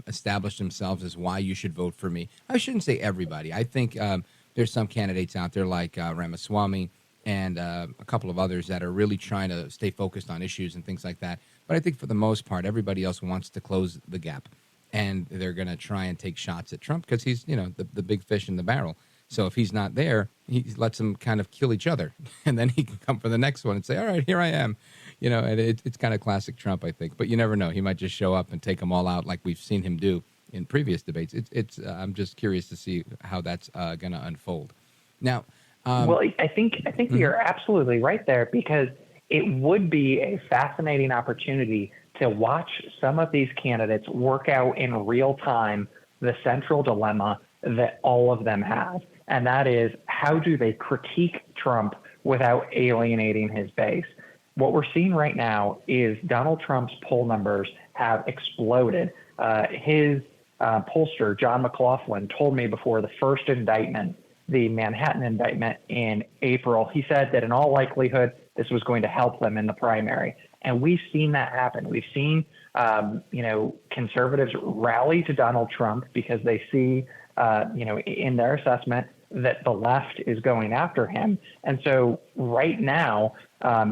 establish themselves as why you should vote for me. I shouldn't say everybody. I think there's some candidates out there like Ramaswamy and a couple of others that are really trying to stay focused on issues and things like that. But I think for the most part, everybody else wants to close the gap. And they're going to try and take shots at Trump because he's, the big fish in the barrel. So if he's not there, he lets them kind of kill each other. And then he can come for the next one and say, all right, here I am. And it's kind of classic Trump, I think. But you never know. He might just show up and take them all out like we've seen him do in previous debates. I'm just curious to see how that's going to unfold. Now, well, I think you're absolutely right there, because it would be a fascinating opportunity to watch some of these candidates work out in real time the central dilemma that all of them have. And that is, how do they critique Trump without alienating his base? What we're seeing right now is Donald Trump's poll numbers have exploded. His pollster, John McLaughlin, told me before the first indictment, the Manhattan indictment in April, he said that in all likelihood, this was going to help them in the primary. And we've seen that happen. We've seen, conservatives rally to Donald Trump because they see, in their assessment that the left is going after him. And so right now,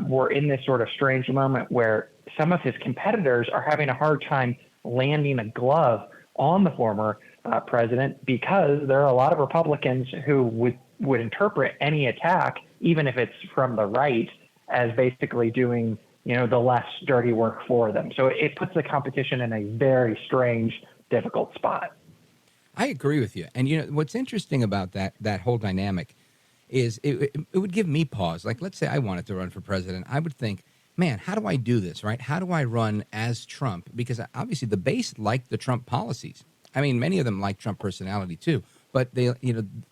we're in this sort of strange moment where some of his competitors are having a hard time landing a glove on the former president, because there are a lot of Republicans who would interpret any attack, even if it's from the right, as basically doing, the less dirty work for them. So it puts the competition in a very strange, difficult spot. I agree with you. And, what's interesting about that whole dynamic is it would give me pause. Like, let's say I wanted to run for president. I would think, man, how do I do this, right? How do I run as Trump? Because obviously the base liked the Trump policies. I mean, many of them like Trump personality too. But they,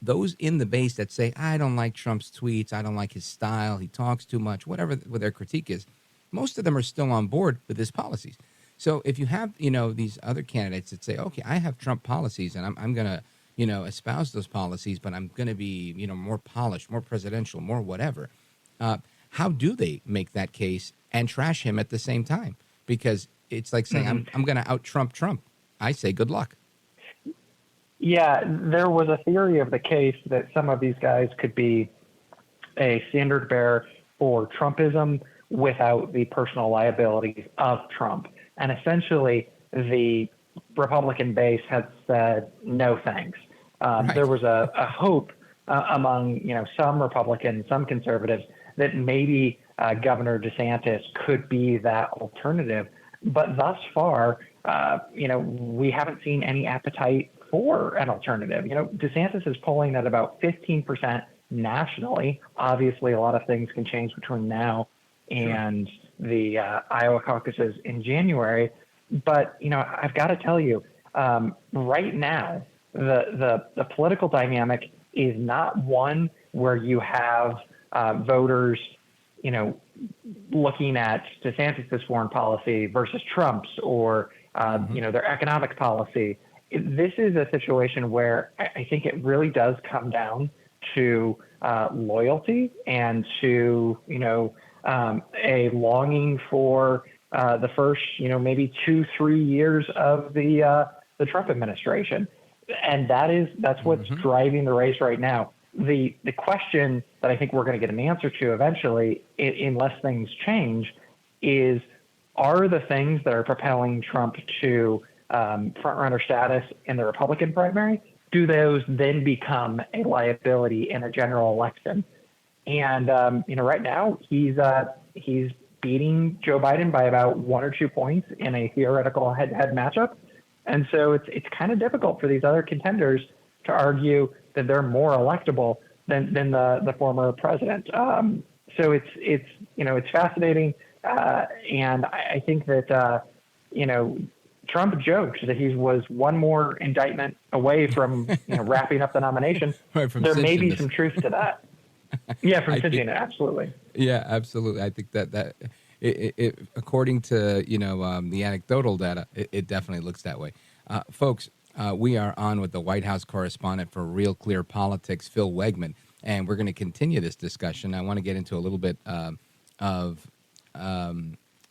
those in the base that say, I don't like Trump's tweets, I don't like his style, he talks too much, whatever their critique is, most of them are still on board with his policies. So if you have, these other candidates that say, okay, I have Trump policies and I'm going to, espouse those policies, but I'm going to be, more polished, more presidential, more whatever. How do they make that case and trash him at the same time? Because it's like saying, I'm going to out-Trump Trump. I say good luck. Yeah, there was a theory of the case that some of these guys could be a standard bearer for Trumpism without the personal liabilities of Trump. And essentially, the Republican base has said, no thanks. Right. There was a hope among, some Republicans, some conservatives, that maybe Governor DeSantis could be that alternative. But thus far, we haven't seen any appetite for an alternative. DeSantis is polling at about 15% nationally. Obviously, a lot of things can change between now and the Iowa caucuses in January. But, I've got to tell you, right now, the political dynamic is not one where you have voters, looking at DeSantis' foreign policy versus Trump's or, their economic policy. This is a situation where I think it really does come down to loyalty and to, a longing for the first, maybe 2-3 years of the Trump administration. And that's what's driving the race right now. The question that I think we're going to get an answer to eventually, unless things change, is are the things that are propelling Trump to front-runner status in the Republican primary, do those then become a liability in a general election? And, right now he's beating Joe Biden by about 1 or 2 points in a theoretical head-to-head matchup. And so it's kind of difficult for these other contenders to argue that they're more electable than the former president. So it's fascinating. And I think that, Trump joked that he was one more indictment away from wrapping up the nomination. Right, there may be some truth to that. Yeah, from cinching it, absolutely. Yeah, absolutely. I think that it according to the anecdotal data, it definitely looks that way. Folks, we are on with the White House correspondent for Real Clear Politics, Phil Wegmann, and we're going to continue this discussion. I want to get into a little bit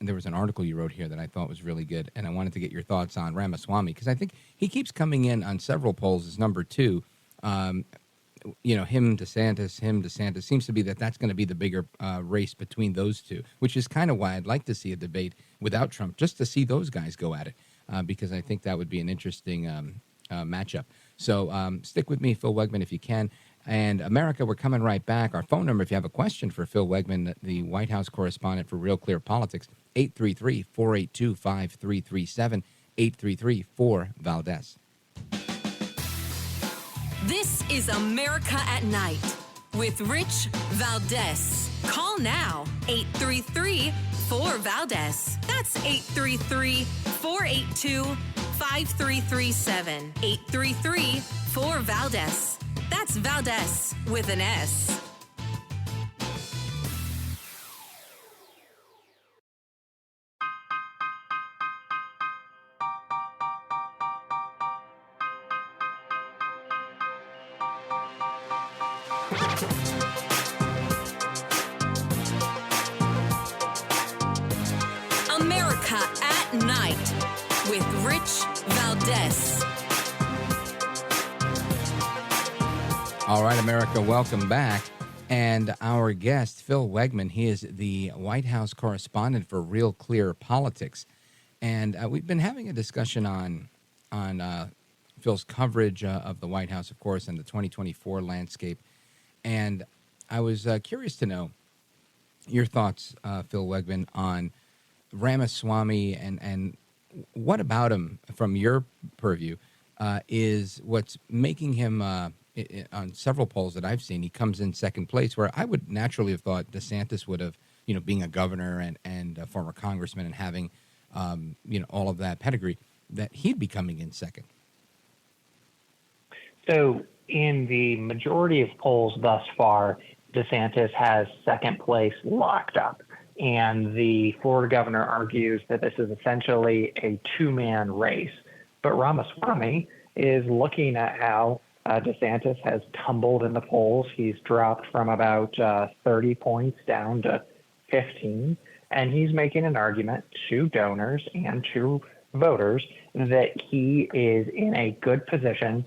there was an article you wrote here that I thought was really good, and I wanted to get your thoughts on Ramaswamy, because I think he keeps coming in on several polls as number 2. Him, DeSantis seems to be that's going to be the bigger race between those two, which is kind of why I'd like to see a debate without Trump, just to see those guys go at it, because I think that would be an interesting matchup. So stick with me, Phil Wegmann, if you can. And America, we're coming right back. Our phone number, if you have a question for Phil Wegmann, the White House correspondent for Real Clear Politics, 833-482-5337, 833-4-VALDEZ. This is America at Night with Rich Valdez. Call now, 833-4-VALDEZ. That's 833-482-5337, 833-4-VALDEZ. That's Valdez with an S. America at Night with Rich Valdez. All right, America, welcome back. And our guest, Phil Wegmann, he is the White House correspondent for Real Clear Politics. And we've been having a discussion on Phil's coverage of the White House, of course, and the 2024 landscape. And I was curious to know your thoughts, Phil Wegmann, on Ramaswamy and what about him, from your purview, is what's making him... on several polls that I've seen, he comes in second place, where I would naturally have thought DeSantis would have, being a governor and a former congressman and having, all of that pedigree, that he'd be coming in second. So in the majority of polls thus far, DeSantis has second place locked up. And the Florida governor argues that this is essentially a two-man race. But Ramaswamy is looking at how DeSantis has tumbled in the polls. He's dropped from about 30 points down to 15. And he's making an argument to donors and to voters that he is in a good position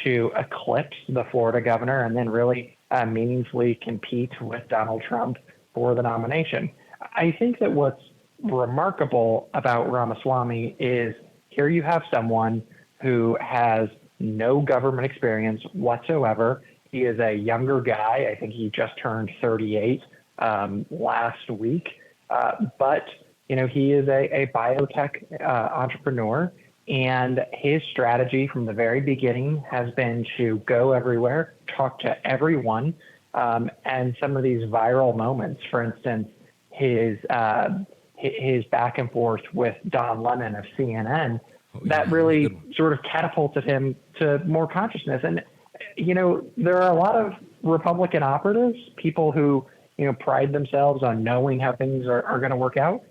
to eclipse the Florida governor and then really meaningfully compete with Donald Trump for the nomination. I think that what's remarkable about Ramaswamy is here you have someone who has no government experience whatsoever. He is a younger guy. I think he just turned 38 last week. But, he is a biotech entrepreneur, and his strategy from the very beginning has been to go everywhere, talk to everyone, and some of these viral moments, for instance, his back and forth with Don Lemon of CNN, that really sort of catapulted him to more consciousness. And, there are a lot of Republican operatives, people who, pride themselves on knowing how things are going to work out.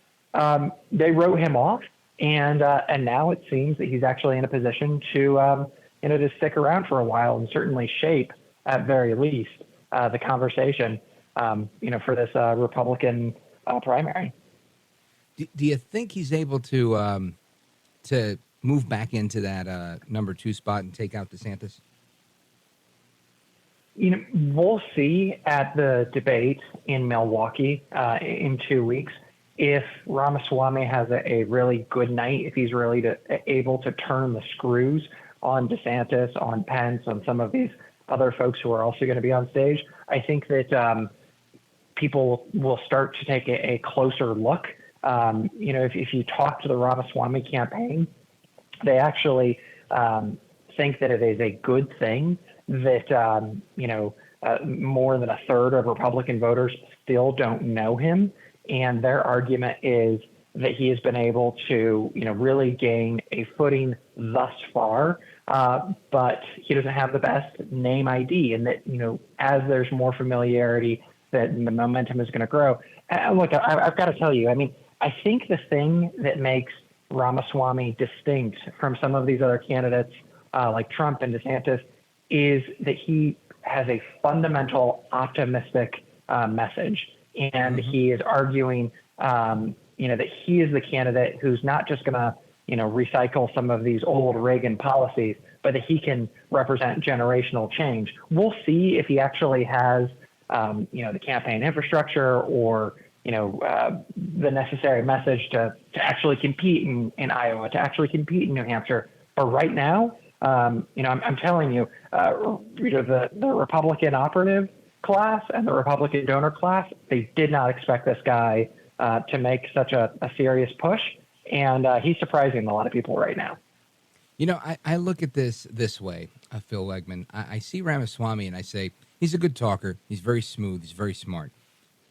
They wrote him off, and now it seems that he's actually in a position to to stick around for a while and certainly shape, at very least, the conversation for this Republican primary. Do you think he's able to move back into that number 2 spot and take out DeSantis? We'll see at the debate in Milwaukee in 2 weeks if Ramaswamy has a really good night, if he's really able to turn the screws on DeSantis, on Pence, on some of these other folks who are also going to be on stage. I think that people will start to take a closer look. If you talk to the Ramaswamy campaign, they actually think that it is a good thing that, more than a third of Republican voters still don't know him. And their argument is that he has been able to, really gain a footing thus far, but he doesn't have the best name ID. And that, as there's more familiarity, that the momentum is going to grow. Look, I've got to tell you, I think the thing that makes Ramaswamy distinct from some of these other candidates like Trump and DeSantis is that he has a fundamental optimistic message. And he is arguing, that he is the candidate who's not just going to, recycle some of these old Reagan policies, but that he can represent generational change. We'll see if he actually has, the campaign infrastructure or, the necessary message to actually compete in Iowa, to actually compete in New Hampshire. But right now, I'm telling you, the Republican operative class and the Republican donor class, they did not expect this guy to make such a serious push. And he's surprising a lot of people right now. I look at this way, Phil Wegmann. I see Ramaswamy and I say, he's a good talker. He's very smooth. He's very smart.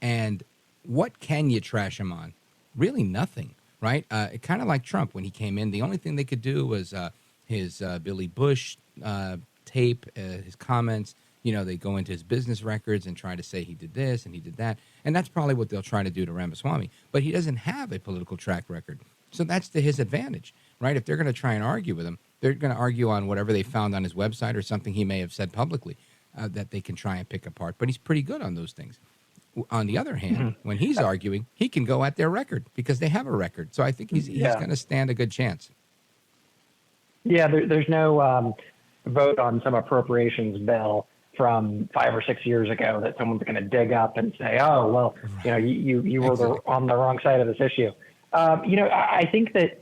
And what can you trash him on? Really nothing, right? Kind of like Trump when he came in. The only thing they could do was his Billy Bush tape, his comments. They go into his business records and try to say he did this and he did that. And that's probably what they'll try to do to Ramaswamy. But he doesn't have a political track record. So that's to his advantage, right? If they're going to try and argue with him, they're going to argue on whatever they found on his website or something he may have said publicly that they can try and pick apart. But he's pretty good on those things. On the other hand, when he's arguing, he can go at their record because they have a record. So I think he's going to stand a good chance. Yeah, there's no vote on some appropriations bill from 5 or 6 years ago that someone's going to dig up and say, oh, well, you were on the wrong side of this issue. I think that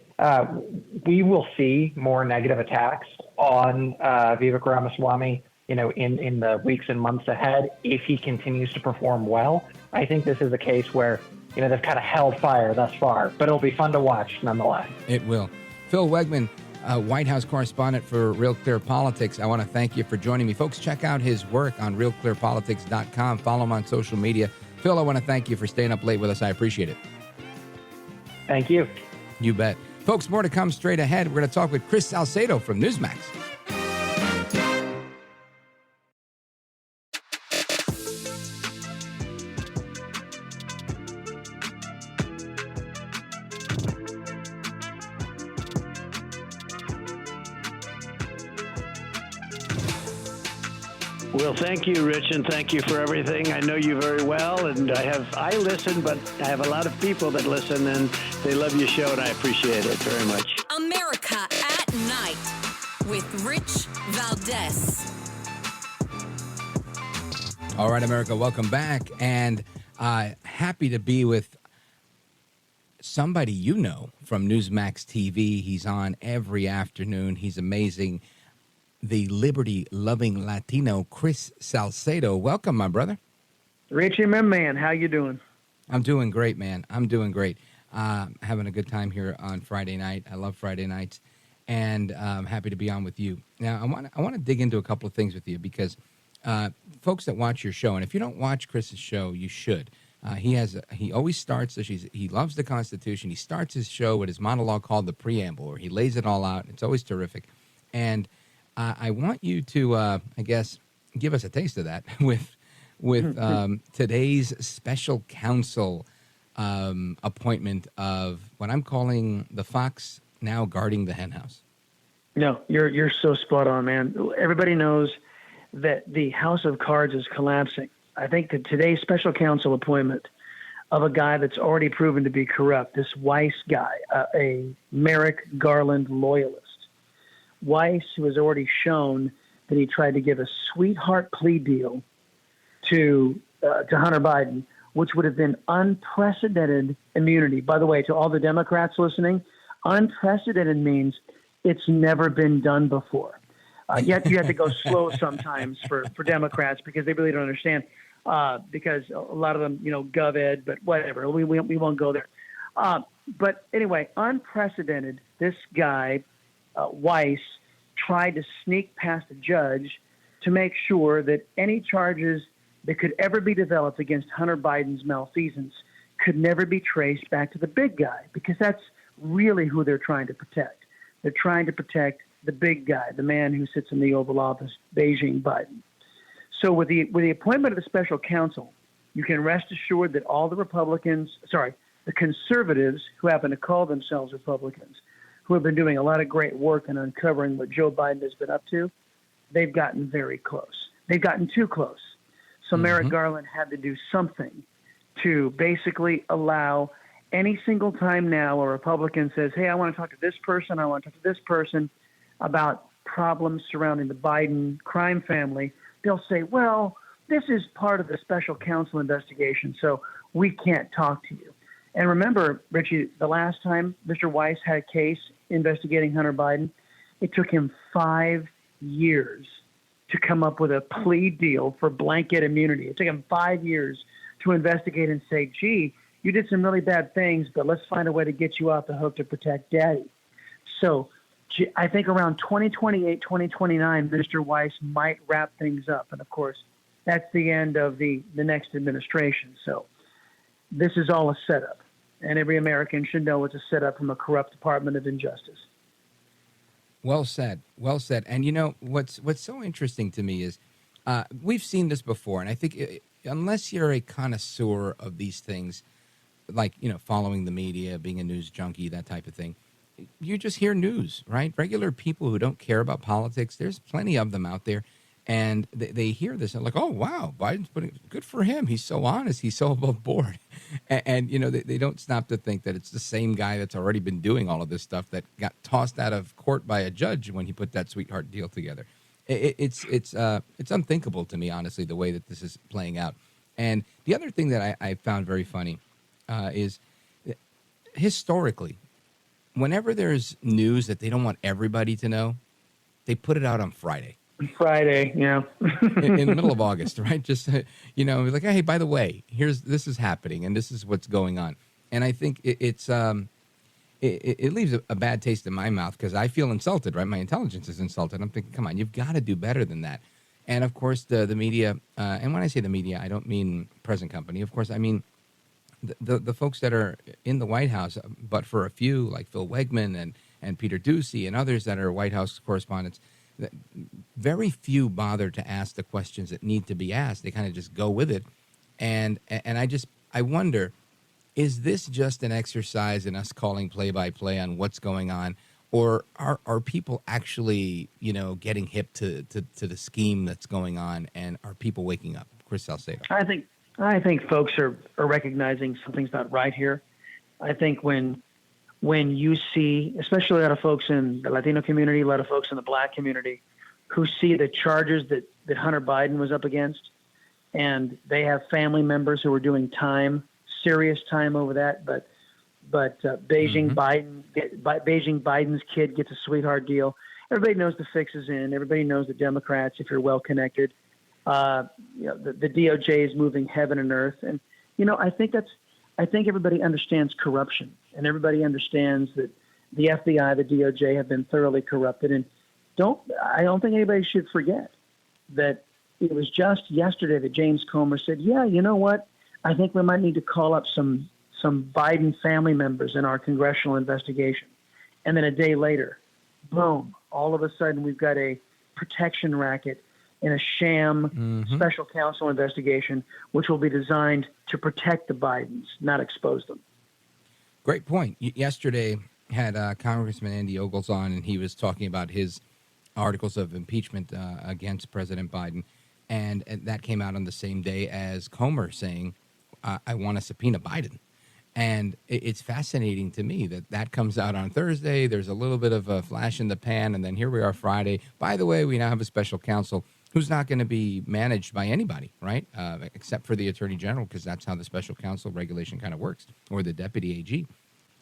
we will see more negative attacks on Vivek Ramaswamy, in the weeks and months ahead if he continues to perform well. I think this is a case where, they've kind of held fire thus far, but it'll be fun to watch nonetheless. It will. Phil Wegmann, White House correspondent for Real Clear Politics. I want to thank you for joining me. Folks, check out his work on RealClearPolitics.com. Follow him on social media. Phil, I want to thank you for staying up late with us. I appreciate it. Thank you. You bet. Folks, more to come straight ahead. We're going to talk with Chris Salcedo from Newsmax. Well, thank you, Rich, and thank you for everything. I know you very well, and I listen, but I have a lot of people that listen, and they love your show, and I appreciate it very much. America at Night with Rich Valdez. All right, America, welcome back, and happy to be with somebody from Newsmax TV. He's on every afternoon. He's amazing. The liberty-loving Latino, Chris Salcedo. Welcome, my brother. Richie, my man, how you doing? I'm doing great, man. I'm doing great. Having a good time here on Friday night. I love Friday nights, and I'm happy to be on with you. Now, I want to dig into a couple of things with you because folks that watch your show, and if you don't watch Chris's show, you should. He always starts. He loves the Constitution. He starts his show with his monologue called "The Preamble," where he lays it all out. It's always terrific, and I want you to, give us a taste of that with with today's special counsel appointment of what I'm calling the fox now guarding the henhouse. No, you're so spot on, man. Everybody knows that the house of cards is collapsing. I think that today's special counsel appointment of a guy that's already proven to be corrupt, this Weiss guy, a Merrick Garland loyalist. Weiss, who has already shown that he tried to give a sweetheart plea deal to Hunter Biden, which would have been unprecedented immunity. By the way, to all the Democrats listening, unprecedented means it's never been done before. Yet you have to go slow sometimes for Democrats because they really don't understand. Because a lot of them, gov-ed, but whatever. We won't go there. But anyway, unprecedented. This guy, Weiss, tried to sneak past a judge to make sure that any charges that could ever be developed against Hunter Biden's malfeasance could never be traced back to the big guy, because that's really who they're trying to protect. They're trying to protect the big guy, the man who sits in the Oval Office, Beijing Biden. So with the appointment of the special counsel, you can rest assured that all the the conservatives who happen to call themselves Republicans, who have been doing a lot of great work in uncovering what Joe Biden has been up to, they've gotten very close. They've gotten too close. So Merrick Garland had to do something to basically allow any single time now a Republican says, hey, I want to talk to this person, I want to talk to this person about problems surrounding the Biden crime family, they'll say, well, this is part of the special counsel investigation, so we can't talk to you. And remember, Richie, the last time Mr. Weiss had a case investigating Hunter Biden, it took him 5 years to come up with a plea deal for blanket immunity. It took him 5 years to investigate and say, gee, you did some really bad things, but let's find a way to get you off the hook to protect daddy. So I think around 2028, 2029, Mr. Weiss might wrap things up. And, of course, that's the end of the next administration. So this is all a setup. And every American should know it's a setup from a corrupt Department of Injustice. Well said. Well said. And, what's so interesting to me is we've seen this before. And I think unless you're a connoisseur of these things, like, following the media, being a news junkie, that type of thing, you just hear news, right? Regular people who don't care about politics, there's plenty of them out there. And they hear this and like, oh, wow, Biden's good for him. He's so honest. He's so above board. And they don't stop to think that it's the same guy that's already been doing all of this stuff that got tossed out of court by a judge when he put that sweetheart deal together. It's unthinkable to me, honestly, the way that this is playing out. And the other thing that I found very funny is historically, whenever there's news that they don't want everybody to know, they put it out on Friday. Yeah. in the middle of August, right? Just, like, hey, by the way, this is happening and this is what's going on. And I think it leaves a bad taste in my mouth because I feel insulted, right? My intelligence is insulted. I'm thinking, come on, you've got to do better than that. And of course, the media, and when I say the media, I don't mean present company. Of course, I mean the folks that are in the White House, but for a few like Phil Wegmann and Peter Doocy and others that are White House correspondents, very few bother to ask the questions that need to be asked. They kind of just go with it. And I wonder, is this just an exercise in us calling play-by-play on what's going on? Or are people actually, getting hip to the scheme that's going on? And are people waking up? Chris Salcedo. I think folks are recognizing something's not right here. I think when you see, especially a lot of folks in the Latino community, a lot of folks in the Black community, who see the charges that Hunter Biden was up against, and they have family members who are doing time, serious time over that, but Beijing Biden's kid gets a sweetheart deal. Everybody knows the fix is in. Everybody knows the Democrats, if you're well connected. The DOJ is moving heaven and earth, and I think everybody understands corruption, and everybody understands that the FBI, the DOJ have been thoroughly corrupted. And I don't think anybody should forget that it was just yesterday that James Comer said, yeah, you know what? I think we might need to call up some Biden family members in our congressional investigation. And then a day later, boom, all of a sudden we've got a protection racket in a sham special counsel investigation, which will be designed to protect the Bidens, not expose them. Great point. Yesterday had Congressman Andy Ogles on, and he was talking about his articles of impeachment against President Biden, and that came out on the same day as Comer saying, I want to subpoena Biden. And it's fascinating to me that comes out on Thursday. There's a little bit of a flash in the pan, and then here we are Friday. By the way, we now have a special counsel who's not going to be managed by anybody, right, except for the Attorney General, because that's how the special counsel regulation kind of works, or the deputy AG.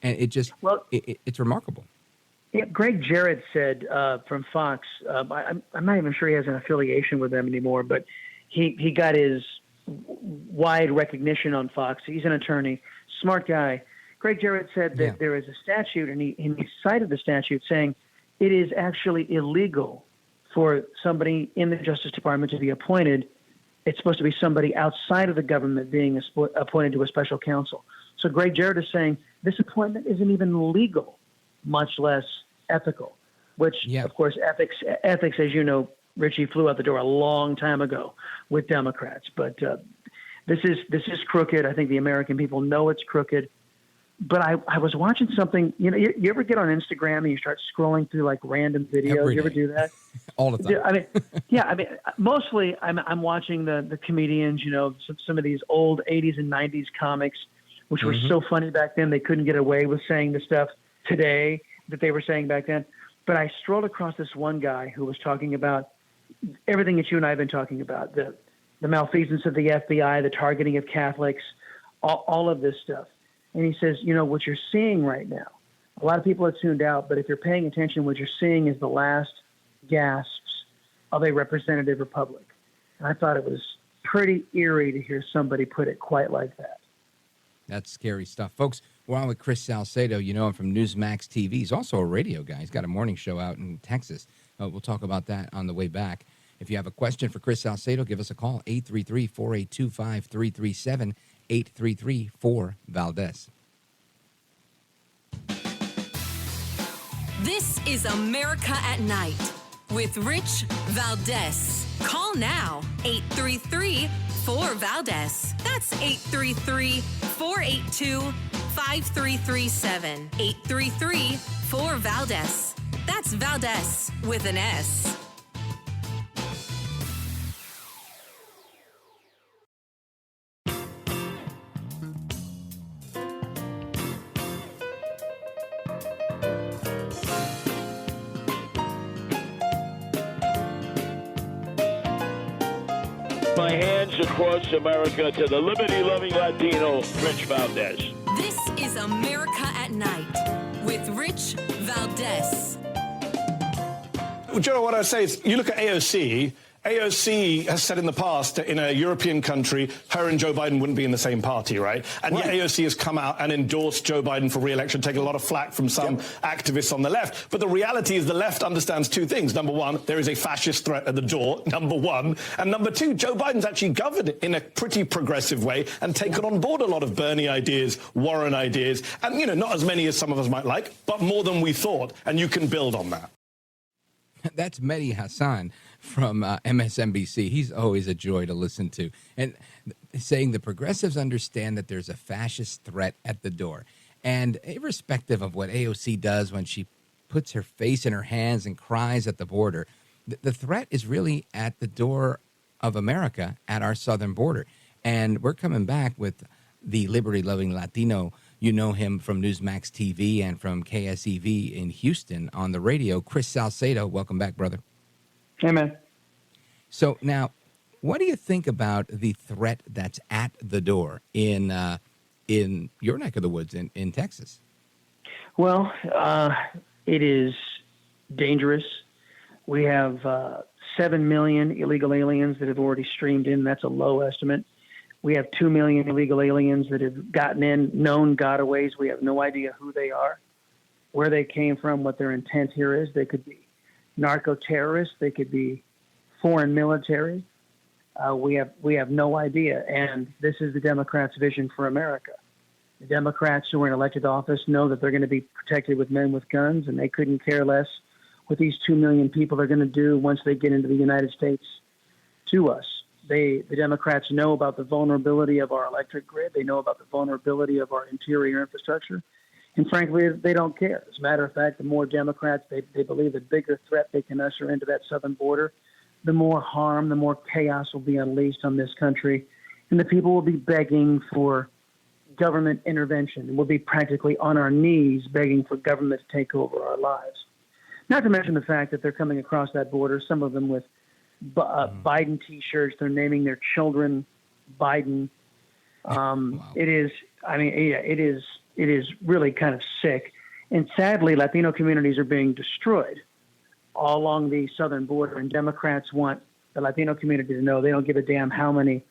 And it just, it's remarkable. Yeah, Greg Jarrett said from Fox, I'm not even sure he has an affiliation with them anymore, but he got his wide recognition on Fox. He's an attorney, smart guy. Greg Jarrett said that there is a statute, and he cited the statute saying it is actually illegal for somebody in the Justice Department to be appointed. It's supposed to be somebody outside of the government being appointed to a special counsel. So Greg Jarrett is saying this appointment isn't even legal, much less ethical, which, of course, ethics, as you know, Richie, flew out the door a long time ago with Democrats. But this is crooked. I think the American people know it's crooked. But I was watching something. You know, you ever get on Instagram and you start scrolling through like random videos? You ever do that? All the time. I mean, mostly I'm watching the comedians. You know, some of these old 80s and 90s comics, which were so funny back then. They couldn't get away with saying the stuff today that they were saying back then. But I strolled across this one guy who was talking about everything that you and I have been talking about, the malfeasance of the FBI, the targeting of Catholics, all of this stuff. And he says, you know, what you're seeing right now, a lot of people are tuned out, but if you're paying attention, what you're seeing is the last gasps of a representative republic. And I thought it was pretty eerie to hear somebody put it quite like that. That's scary stuff. Folks, we're on with Chris Salcedo. You know him from Newsmax TV. He's also a radio guy. He's got a morning show out in Texas. We'll talk about that on the way back. If you have a question for Chris Salcedo, give us a call, 833-482-5337, 833-4-VALDEZ. This is America at Night with Rich Valdez. Call now, 833-4-VALDEZ. That's 833-482-5337. 833-4-VALDEZ. That's Valdez with an S. My hands across America to the liberty-loving Latino, Rich Valdez. This is America at Night with Rich Valdez. Well, Joe, what I say is, you look at AOC. AOC has said in the past that in a European country, her and Joe Biden wouldn't be in the same party, right? And yet AOC has come out and endorsed Joe Biden for re-election, taking a lot of flack from some activists on the left. But the reality is the left understands two things. Number one, there is a fascist threat at the door, number one. And number two, Joe Biden's actually governed in a pretty progressive way and taken on board a lot of Bernie ideas, Warren ideas, and, you know, not as many as some of us might like, but more than we thought. And you can build on that. That's Mehdi Hassan from MSNBC. He's always a joy to listen to. And saying the progressives understand that there's a fascist threat at the door. And irrespective of what AOC does when she puts her face in her hands and cries at the border, the threat is really at the door of America at our southern border. And we're coming back with the liberty-loving Latino. You know him from Newsmax TV and from KSEV in Houston on the radio. Chris Salcedo, welcome back, brother. Hey, man. So now, what do you think about the threat that's at the door in your neck of the woods in Texas? Well, it is dangerous. We have 7 million illegal aliens that have already streamed in. That's a low estimate. We have 2 million illegal aliens that have gotten in, known gotaways. We have no idea who they are, where they came from, what their intent here is. They could be narco-terrorists. They could be foreign military. We have no idea. And this is the Democrats' vision for America. The Democrats who are in elected office know that they're going to be protected with men with guns, and they couldn't care less what these 2 million people are going to do once they get into the United States. to us. The Democrats know about the vulnerability of our electric grid. They know about the vulnerability of our interior infrastructure. And frankly, they don't care. As a matter of fact, the more Democrats, they believe the bigger threat they can usher into that southern border, the more harm, the more chaos will be unleashed on this country. And the people will be begging for government intervention. We'll be practically on our knees begging for government to take over our lives. Not to mention the fact that they're coming across that border, some of them with Biden T-shirts. They're naming their children Biden. Wow. It is really kind of sick. And sadly, Latino communities are being destroyed all along the southern border. And Democrats want the Latino community to know they don't give a damn how many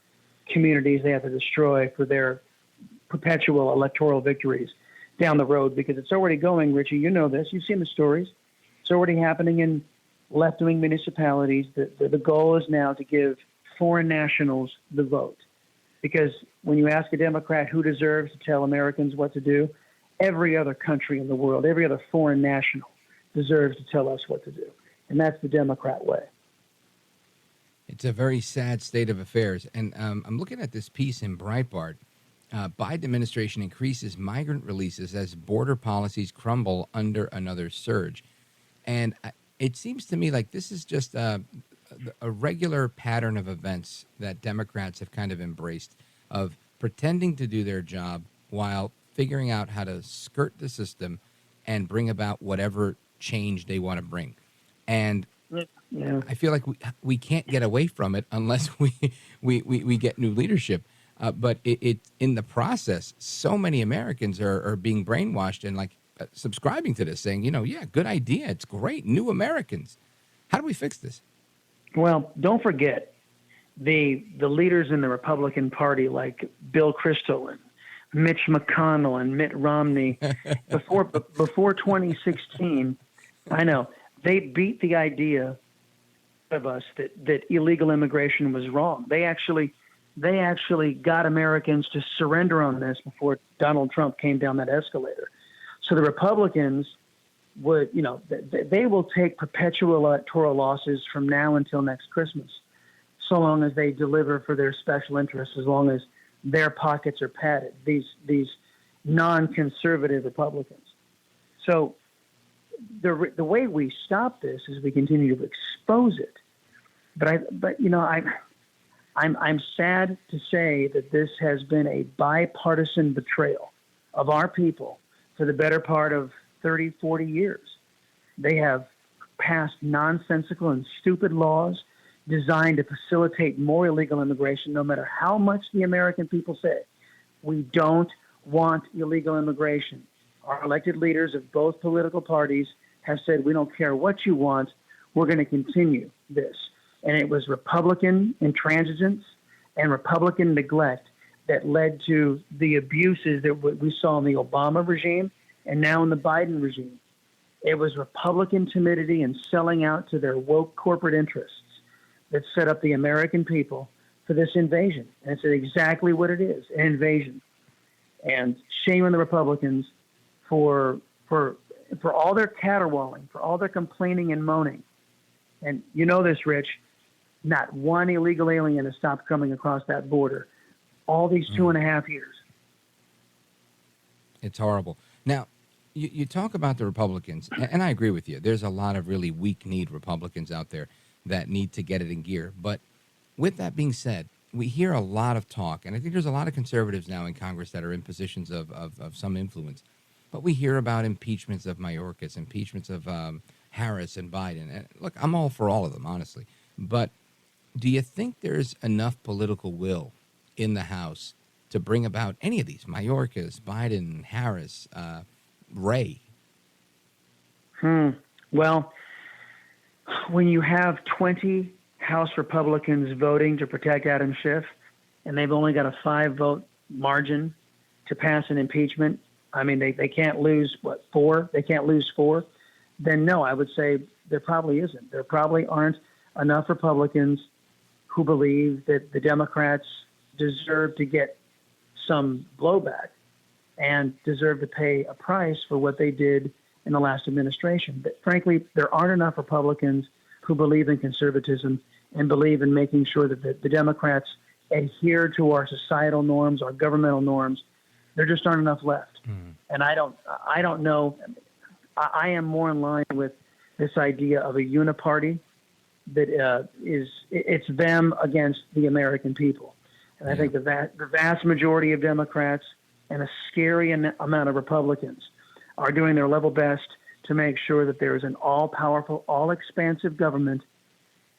communities they have to destroy for their perpetual electoral victories down the road, because it's already going, Richie. You know this. You've seen the stories. It's already happening in left-wing municipalities. The goal is now to give foreign nationals the vote. Because when you ask a Democrat who deserves to tell Americans what to do, every other country in the world, every other foreign national deserves to tell us what to do. And that's the Democrat way. It's a very sad state of affairs. And I'm looking at this piece in Breitbart. Biden administration increases migrant releases as border policies crumble under another surge. And it seems to me like this is just a regular pattern of events that Democrats have kind of embraced, of pretending to do their job while figuring out how to skirt the system and bring about whatever change they want to bring. And I feel like we can't get away from it unless we get new leadership. But it in the process, so many Americans are being brainwashed and subscribing to this, saying, yeah, good idea. It's great. New Americans. How do we fix this? Well, don't forget the leaders in the Republican Party, like Bill Kristol and Mitch McConnell and Mitt Romney, before 2016, I know, they beat the idea of us that illegal immigration was wrong. They actually got Americans to surrender on this before Donald Trump came down that escalator. So the Republicans would, they will take perpetual electoral losses from now until next Christmas, so long as they deliver for their special interests, as long as their pockets are padded, these non-conservative Republicans. So the way we stop this is we continue to expose it. I'm sad to say that this has been a bipartisan betrayal of our people for the better part of 30, 40 years. They have passed nonsensical and stupid laws designed to facilitate more illegal immigration, no matter how much the American people say. We don't want illegal immigration. Our elected leaders of both political parties have said, we don't care what you want, we're going to continue this. And it was Republican intransigence and Republican neglect that led to the abuses that we saw in the Obama regime and now in the Biden regime. It was Republican timidity and selling out to their woke corporate interests that set up the American people for this invasion. And it's exactly what it is, an invasion. And shame on the Republicans for all their caterwauling, for all their complaining and moaning. And you know this, Rich, not one illegal alien has stopped coming across that border all these 2.5 years. It's horrible. Now, you talk about the Republicans, and I agree with you. There's a lot of really weak-kneed Republicans out there that need to get it in gear. But with that being said, we hear a lot of talk, and I think there's a lot of conservatives now in Congress that are in positions of some influence. But we hear about impeachments of Mayorkas, impeachments of Harris and Biden. And look, I'm all for all of them, honestly. But do you think there's enough political will in the House to bring about any of these, Mayorkas, Biden, Harris, Ray? Well, when you have 20 House Republicans voting to protect Adam Schiff, and they've only got a 5-vote margin to pass an impeachment, I mean, they can't lose, 4? They can't lose 4. Then no, I would say there probably isn't. There probably aren't enough Republicans who believe that the Democrats deserve to get some blowback and deserve to pay a price for what they did in the last administration. But frankly, there aren't enough Republicans who believe in conservatism and believe in making sure that the Democrats adhere to our societal norms, our governmental norms. There just aren't enough left. And I don't know. I am more in line with this idea of a uniparty that it's them against the American people. And I think the vast majority of Democrats and a scary amount of Republicans are doing their level best to make sure that there is an all-powerful, all-expansive government,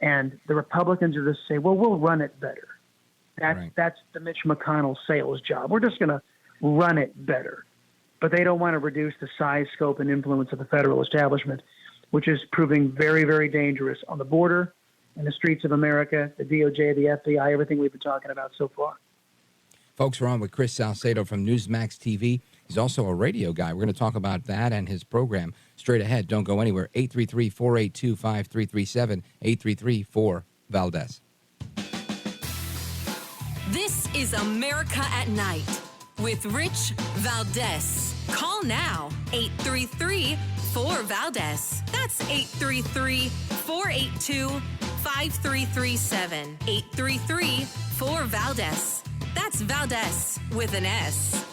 and the Republicans are just say, well, we'll run it better. That's the Mitch McConnell sales job. We're just going to run it better. But they don't want to reduce the size, scope, and influence of the federal establishment, which is proving very, very dangerous on the border, in the streets of America, the DOJ, the FBI, everything we've been talking about so far. Folks, we're on with Chris Salcedo from Newsmax TV. He's also a radio guy. We're going to talk about that and his program straight ahead. Don't go anywhere. 833-482-5337, 833-4-VALDEZ. This is America at Night with Rich Valdez. Call now, 833-4-VALDEZ. That's 833-482-5337, 833-4-VALDEZ. That's Valdez with an S.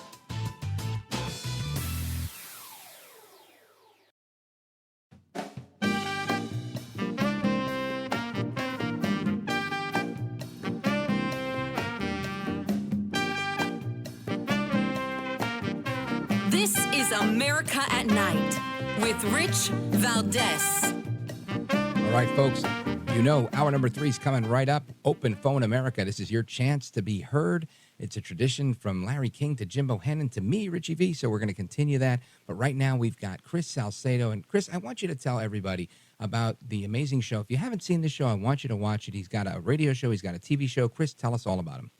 This is America at Night with Rich Valdez. All right, folks. You know, hour number 3 is coming right up. Open Phone America. This is your chance to be heard. It's a tradition from Larry King to Jim Bohannon to me, Richie V. So we're going to continue that. But right now we've got Chris Salcedo. And Chris, I want you to tell everybody about the amazing show. If you haven't seen this show, I want you to watch it. He's got a radio show. He's got a TV show. Chris, tell us all about him.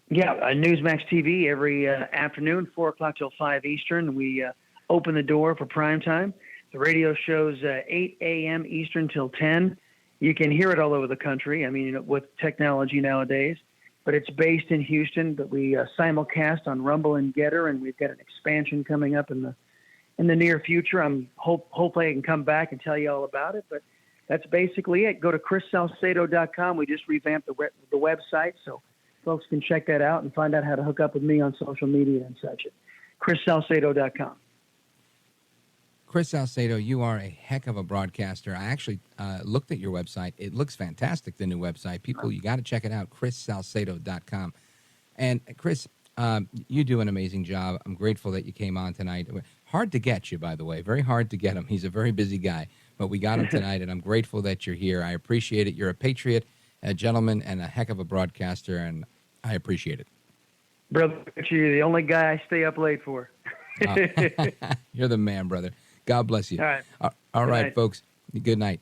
Yeah, Newsmax TV every afternoon, 4 o'clock till 5 Eastern. We open the door for prime time. The radio show's 8 a.m. Eastern till 10. You can hear it all over the country, I mean, with technology nowadays. But it's based in Houston, but we simulcast on Rumble and Getter, and we've got an expansion coming up in the near future. Hopefully I can come back and tell you all about it, but that's basically it. Go to chrissalcedo.com. We just revamped the website, so folks can check that out and find out how to hook up with me on social media and such at chrissalcedo.com. Chris Salcedo, you are a heck of a broadcaster. I actually looked at your website. It looks fantastic, the new website. People, you got to check it out, chrissalcedo.com. And Chris, you do an amazing job. I'm grateful that you came on tonight. Hard to get you, by the way. Very hard to get him. He's a very busy guy. But we got him tonight, and I'm grateful that you're here. I appreciate it. You're a patriot, a gentleman, and a heck of a broadcaster, and I appreciate it. Brother, you're the only guy I stay up late for. You're the man, brother. God bless you. All right. All right, night. folks. Good night.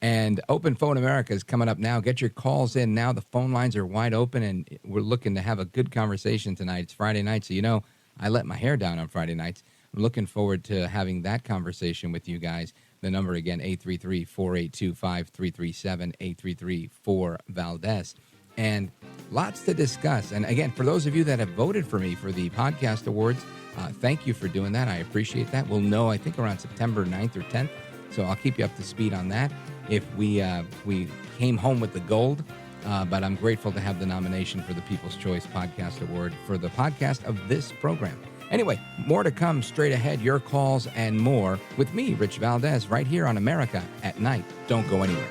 And Open Phone America is coming up now. Get your calls in now. The phone lines are wide open, and we're looking to have a good conversation tonight. It's Friday night, so you know I let my hair down on Friday nights. I'm looking forward to having that conversation with you guys. The number again, 833-482-5337, 833-4-VALDEZ. And lots to discuss. And again, for those of you that have voted for me for the podcast awards, thank you for doing that. I appreciate that. We'll know, I think, around September 9th or 10th. So I'll keep you up to speed on that if we came home with the gold. But I'm grateful to have the nomination for the People's Choice Podcast Award for the podcast of this program. Anyway, more to come straight ahead. Your calls and more with me, Rich Valdez, right here on America at Night. Don't go anywhere.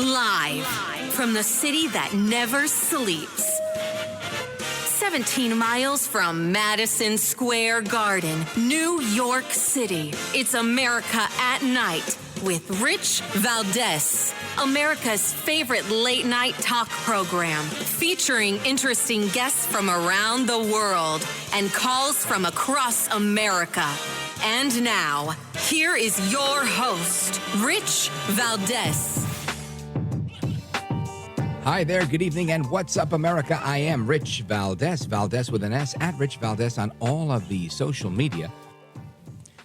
Live from the city that never sleeps. 17 miles from Madison Square Garden, New York City. It's America at Night with Rich Valdez, America's favorite late-night talk program, featuring interesting guests from around the world and calls from across America. And now, here is your host, Rich Valdez. Hi there, good evening, and what's up, America? I am Rich Valdez, Valdez with an S, at Rich Valdez on all of the social media.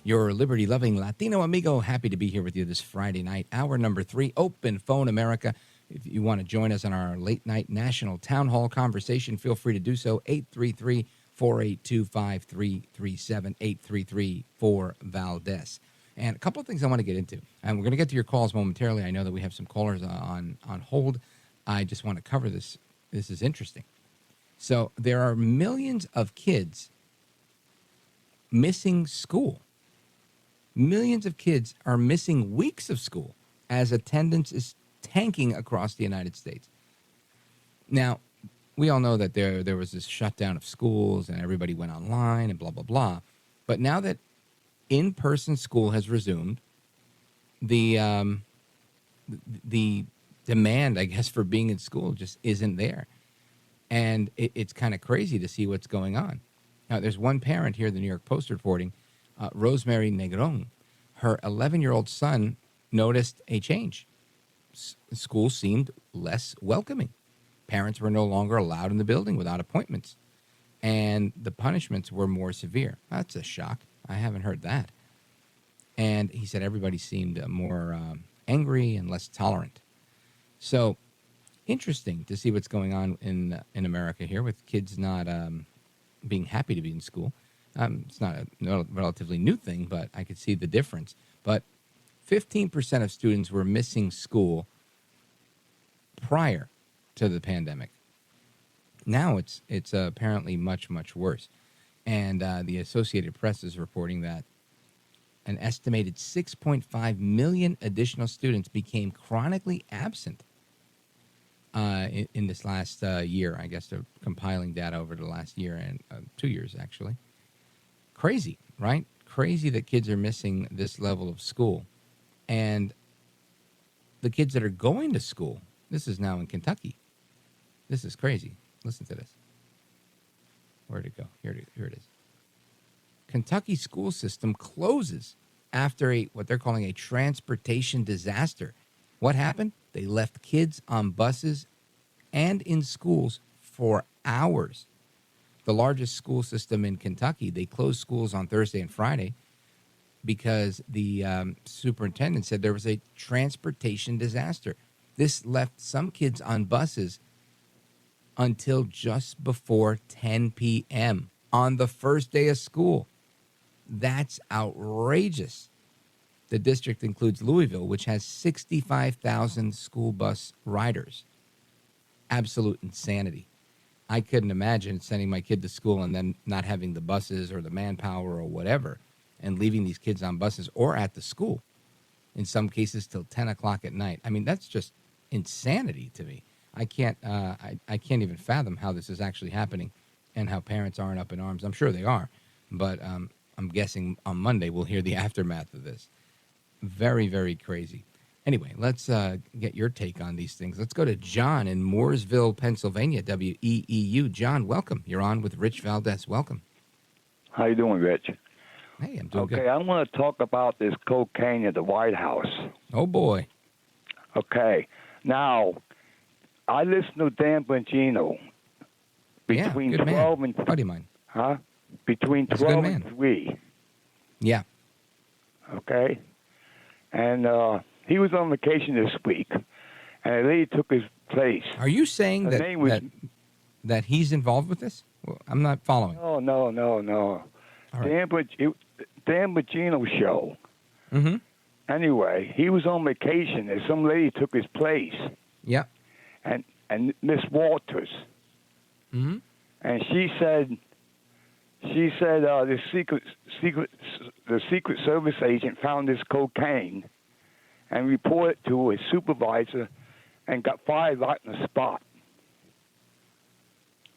your liberty-loving Latino amigo. Happy to be here with you this Friday night. Hour number 3, Open Phone America. If you want to join us on our late-night national town hall conversation, feel free to do so. 833-482-5337, 833-4-VALDEZ. And a couple of things I want to get into. And we're going to get to your calls momentarily. I know that we have some callers on hold. I just want to cover this. This is interesting. So there are millions of kids missing school. Millions of kids are missing weeks of school as attendance is tanking across the United States. Now, we all know that there was this shutdown of schools and everybody went online and blah, blah, blah. But now that in-person school has resumed, the demand, I guess, for being in school just isn't there. And it's kind of crazy to see what's going on. Now, there's one parent here, the New York Post reporting, Rosemary Negron. Her 11-year-old son noticed a change. School seemed less welcoming. Parents were no longer allowed in the building without appointments. And the punishments were more severe. That's a shock. I haven't heard that. And he said everybody seemed more angry and less tolerant. So interesting to see what's going on in America here with kids not being happy to be in school. It's not a relatively new thing, but I could see the difference. But 15% of students were missing school prior to the pandemic. Now it's apparently much, much worse. And the Associated Press is reporting that an estimated 6.5 million additional students became chronically absent in this last year. I guess they're compiling data over the last year and 2 years, actually. Crazy, right? Crazy that kids are missing this level of school. And the kids that are going to school, this is now in Kentucky. This is crazy. Listen to this. Where'd it go? Here it is. Kentucky school system closes after what they're calling a transportation disaster. What happened? They left kids on buses and in schools for hours. The largest school system in Kentucky, they closed schools on Thursday and Friday because the superintendent said there was a transportation disaster. This left some kids on buses until just before 10 p.m. on the first day of school. That's outrageous. The district includes Louisville, which has 65,000 school bus riders. Absolute insanity. I couldn't imagine sending my kid to school and then not having the buses or the manpower or whatever and leaving these kids on buses or at the school, in some cases till 10 o'clock at night. I mean, that's just insanity to me. I can't even fathom how this is actually happening and how parents aren't up in arms. I'm sure they are, but I'm guessing on Monday we'll hear the aftermath of this. Very, very crazy. Anyway, let's get your take on these things. Let's go to John in Mooresville, Pennsylvania, WEEU. John, welcome. You're on with Rich Valdez. Welcome. How you doing, Rich? Hey, I'm doing good. Okay, I want to talk about this cocaine at the White House. Oh, boy. Okay. Now, I listened to Dan Bongino between 12 and... Buddy of mine. Huh? Between 12 and 3. Yeah. Okay? And he was on vacation this week, and a lady took his place. Are you saying that he's involved with this? Well, I'm not following. No. Right. Dan Bongino show. Mm-hmm. Anyway, he was on vacation, and some lady took his place. Yeah. And Miss Walters. Mm-hmm. And she said the Secret Service agent found this cocaine and reported to his supervisor and got fired right on the spot.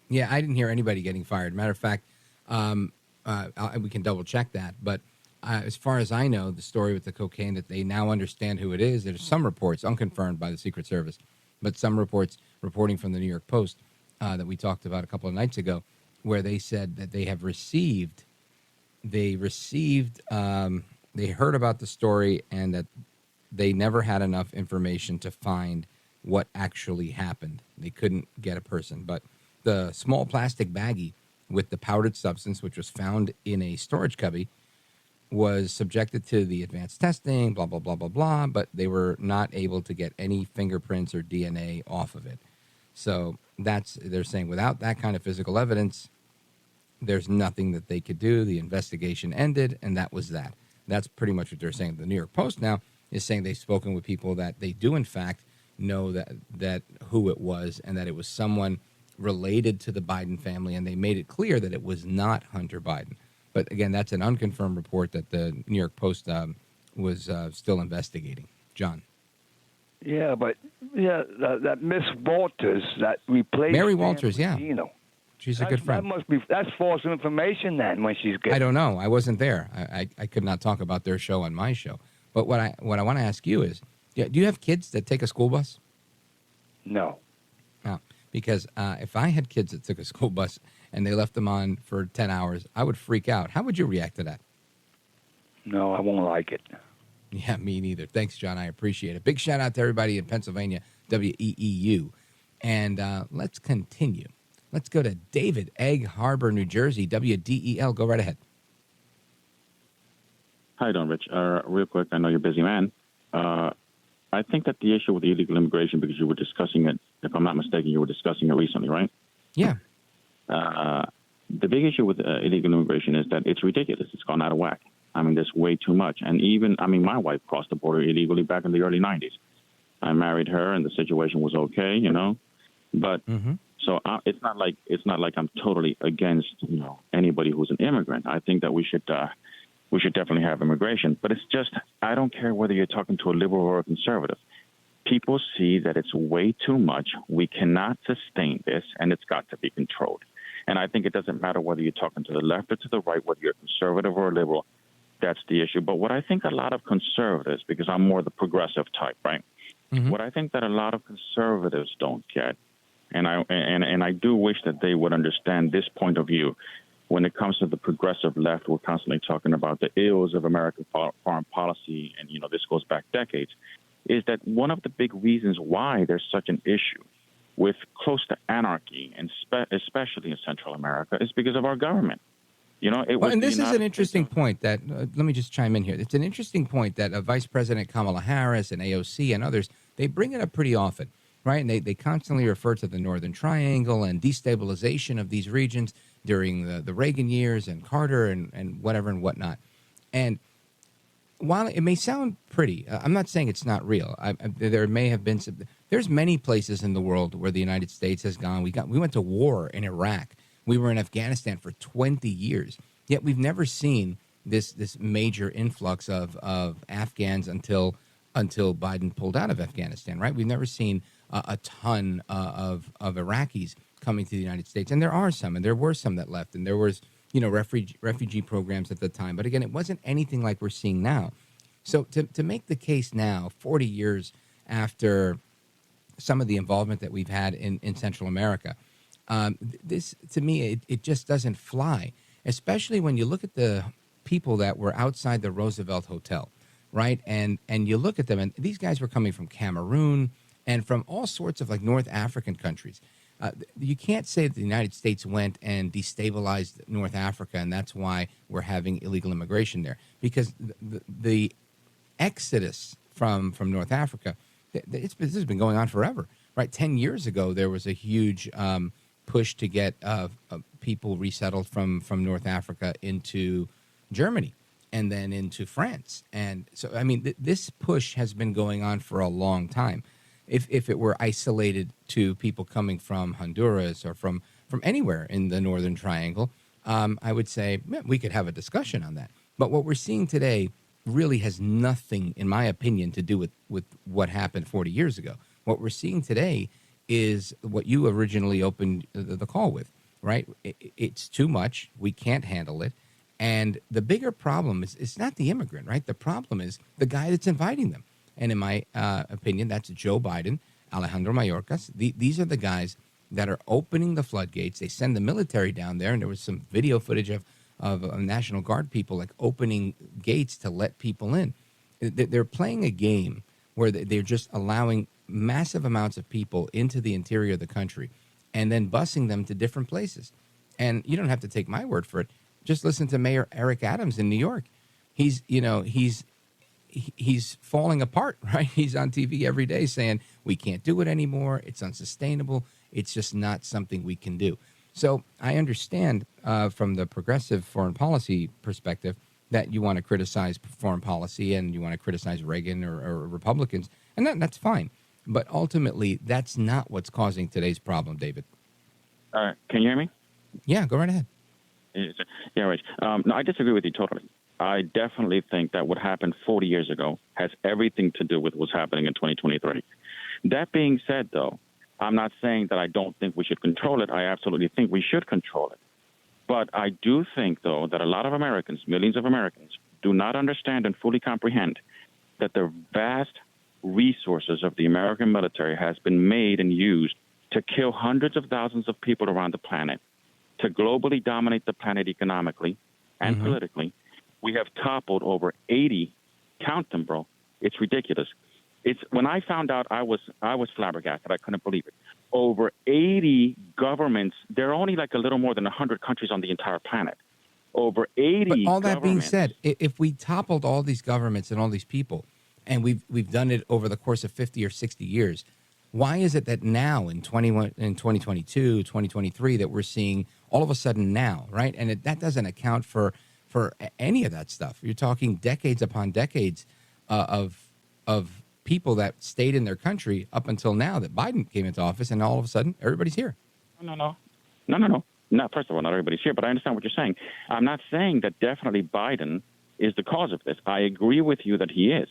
Yeah, I didn't hear anybody getting fired. Matter of fact, we can double check that. But as far as I know, the story with the cocaine, that they now understand who it is. There's some reports, unconfirmed by the Secret Service, but some reports reporting from the New York Post that we talked about a couple of nights ago, where they said that they heard about the story and that they never had enough information to find what actually happened. They couldn't get a person. But the small plastic baggie with the powdered substance, which was found in a storage cubby, was subjected to the advanced testing, blah, blah, blah, blah, blah, but they were not able to get any fingerprints or DNA off of it. So they're saying without that kind of physical evidence, there's nothing that they could do. The investigation ended, and that was that. That's pretty much what they're saying. The New York Post now is saying they've spoken with people that they do, in fact, know that who it was and that it was someone related to the Biden family, and they made it clear that it was not Hunter Biden. But again, that's an unconfirmed report that the New York Post was still investigating. John. Yeah, but that Miss Walters that replaced Mary Walters, yeah. She's a good friend. That's false information then when she's getting. I don't know. I wasn't there. I could not talk about their show on my show. But what I want to ask you is, do you have kids that take a school bus? No. No, because if I had kids that took a school bus and they left them on for 10 hours, I would freak out. How would you react to that? No, I won't like it. Yeah, me neither. Thanks, John. I appreciate it. Big shout out to everybody in Pennsylvania, WEEU. And let's continue. Let's go to David, Egg Harbor, New Jersey, WDEL. Go right ahead. How you doing, Rich? Real quick, I know you're a busy man. I think that the issue with illegal immigration, because you were discussing it, if I'm not mistaken, you were discussing it recently, right? Yeah. The big issue with illegal immigration is that it's ridiculous. It's gone out of whack. I mean, there's way too much. And even, my wife crossed the border illegally back in the early 90s. I married her, and the situation was okay, But so it's not like I'm totally against anybody who's an immigrant. I think that we should definitely have immigration. But it's just, I don't care whether you're talking to a liberal or a conservative. People see that it's way too much. We cannot sustain this, and it's got to be controlled. And I think it doesn't matter whether you're talking to the left or to the right, whether you're a conservative or a liberal. That's the issue. But what I think a lot of conservatives, because I'm more the progressive type, right? What I think that a lot of conservatives don't get, and I do wish that they would understand this point of view. When it comes to the progressive left, we're constantly talking about the ills of American foreign policy, and this goes back decades, is that one of the big reasons why there's such an issue with close to anarchy, and especially in Central America, is because of our government. And this is an interesting point that, let me just chime in here. It's an interesting point that Vice President Kamala Harris and AOC and others, they bring it up pretty often, right? And they constantly refer to the Northern Triangle and destabilization of these regions during the Reagan years and Carter and whatever and whatnot. And while it may sound pretty, I'm not saying it's not real. There may have been there's many places in the world where the United States has gone. We went to war in Iraq. We were in Afghanistan for 20 years, yet we've never seen this major influx of Afghans until Biden pulled out of Afghanistan, right? We've never seen a ton of Iraqis coming to the United States, and there are some, and there were some that left, and there was refugee programs at the time. But again, it wasn't anything like we're seeing now. So to make the case now, 40 years after some of the involvement that we've had in Central America. This, to me, it just doesn't fly, especially when you look at the people that were outside the Roosevelt Hotel, right? And you look at them, and these guys were coming from Cameroon and from all sorts of North African countries. You can't say that the United States went and destabilized North Africa, and that's why we're having illegal immigration there, because the exodus from North Africa, this has been going on forever, right? 10 years ago, there was a huge push to get people resettled from North Africa into Germany and then into France. And so, this push has been going on for a long time. If it were isolated to people coming from Honduras or from anywhere in the Northern Triangle, I would say we could have a discussion on that. But what we're seeing today really has nothing, in my opinion, to do with what happened 40 years ago. What we're seeing today is what you originally opened the call with, right? It's too much. We can't handle it. And the bigger problem is it's not the immigrant, right? The problem is the guy that's inviting them. And in my opinion, that's Joe Biden, Alejandro Mayorkas. These are the guys that are opening the floodgates. They send the military down there, and there was some video footage of National Guard people opening gates to let people in. They're playing a game where they're just allowing massive amounts of people into the interior of the country and then busing them to different places. And you don't have to take my word for it. Just listen to Mayor Eric Adams in New York. he's falling apart, right? He's on TV every day saying we can't do it anymore. It's unsustainable. It's just not something we can do. So I understand from the progressive foreign policy perspective that you want to criticize foreign policy and you want to criticize Reagan or Republicans, and that's fine. But ultimately, that's not what's causing today's problem, David. Can you hear me? Yeah, go right ahead. Yeah, right. No, I disagree with you totally. I definitely think that what happened 40 years ago has everything to do with what's happening in 2023. That being said, though, I'm not saying that I don't think we should control it. I absolutely think we should control it. But I do think, though, that a lot of Americans, millions of Americans, do not understand and fully comprehend that the vast resources of the American military has been made and used to kill hundreds of thousands of people around the planet, to globally dominate the planet economically and politically. We have toppled over 80, count them, bro. It's ridiculous. When I found out, I was flabbergasted. I couldn't believe it. Over 80 governments. There are only like a little more than 100 countries on the entire planet. Over 80. But all that being said, if we toppled all these governments and all these people, and we've done it over the course of 50 or 60 years, why is it that now in 2022, 2023, that we're seeing all of a sudden now, right? And that doesn't account for any of that stuff. You're talking decades upon decades of people that stayed in their country up until now that Biden came into office, and all of a sudden everybody's here. No. First of all, not everybody's here, but I understand what you're saying. I'm not saying that definitely Biden is the cause of this. I agree with you that he is.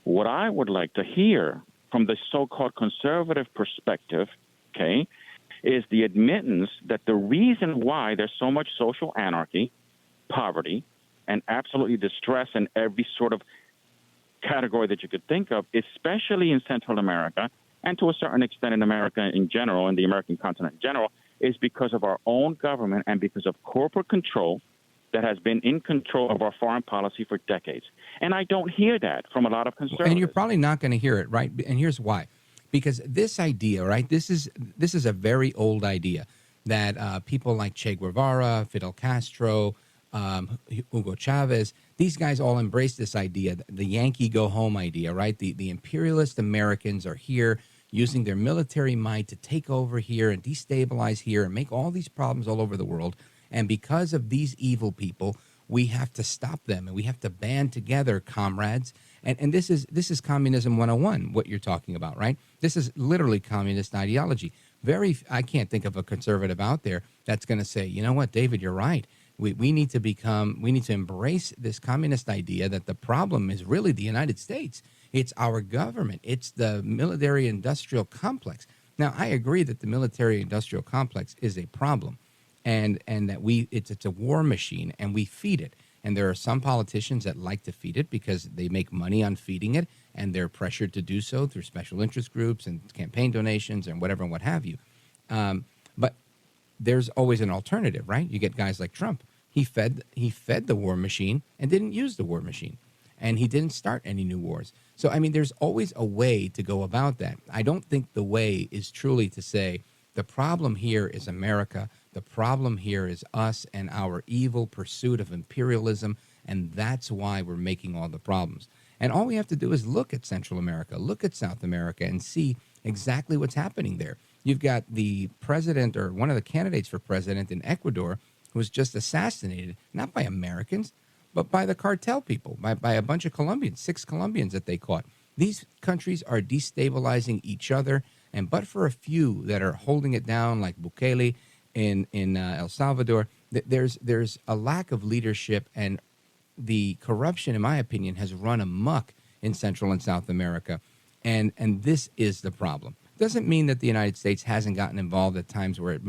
What I would like to hear from the so-called conservative perspective, okay, is the admittance that the reason why there's so much social anarchy, poverty, and absolutely distress in every sort of category that you could think of, especially in Central America, and to a certain extent in America in general, and the American continent in general, is because of our own government and because of corporate control that has been in control of our foreign policy for decades. And I don't hear that from a lot of conservatives. And you're probably not going to hear it, right? And here's why. Because this idea, right, this is a very old idea that people like Che Guevara, Fidel Castro, Hugo Chavez, these guys all embrace this idea, the Yankee go home idea, right? The imperialist Americans are here using their military might to take over here and destabilize here and make all these problems all over the world. And because of these evil people, we have to stop them and we have to band together, comrades. And this is communism 101, what you're talking about, right? This is literally communist ideology. I can't think of a conservative out there that's going to say, you know what, David, you're right. We need to embrace this communist idea that the problem is really the United States. It's our government. It's the military-industrial complex. Now, I agree that the military-industrial complex is a problem, and that it's a war machine, and we feed it. And there are some politicians that like to feed it because they make money on feeding it, and they're pressured to do so through special interest groups and campaign donations and whatever and what have you. But there's always an alternative, right? You get guys like Trump. He fed the war machine and didn't use the war machine, and he didn't start any new wars. So, I mean, there's always a way to go about that. I don't think the way is truly to say the problem here is America. The problem here is us and our evil pursuit of imperialism, and that's why we're making all the problems. And all we have to do is look at Central America, look at South America, and see exactly what's happening there. You've got the president or one of the candidates for president in Ecuador who was just assassinated, not by Americans, but by the cartel people, by a bunch of Colombians, 6 Colombians that they caught. These countries are destabilizing each other, and but for a few that are holding it down, like Bukele in El Salvador, there's a lack of leadership, and the corruption, in my opinion, has run amok in Central and South America, and this is the problem. Doesn't mean that the United States hasn't gotten involved at times where it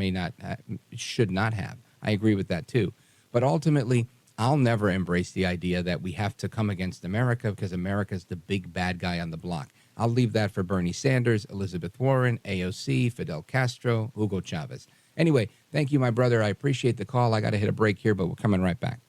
should not have. I agree with that too. But ultimately, I'll never embrace the idea that we have to come against America because America's the big bad guy on the block. I'll leave that for Bernie Sanders, Elizabeth Warren, AOC, Fidel Castro, Hugo Chavez. Anyway, thank you, my brother. I appreciate the call. I got to hit a break here, but we're coming right back.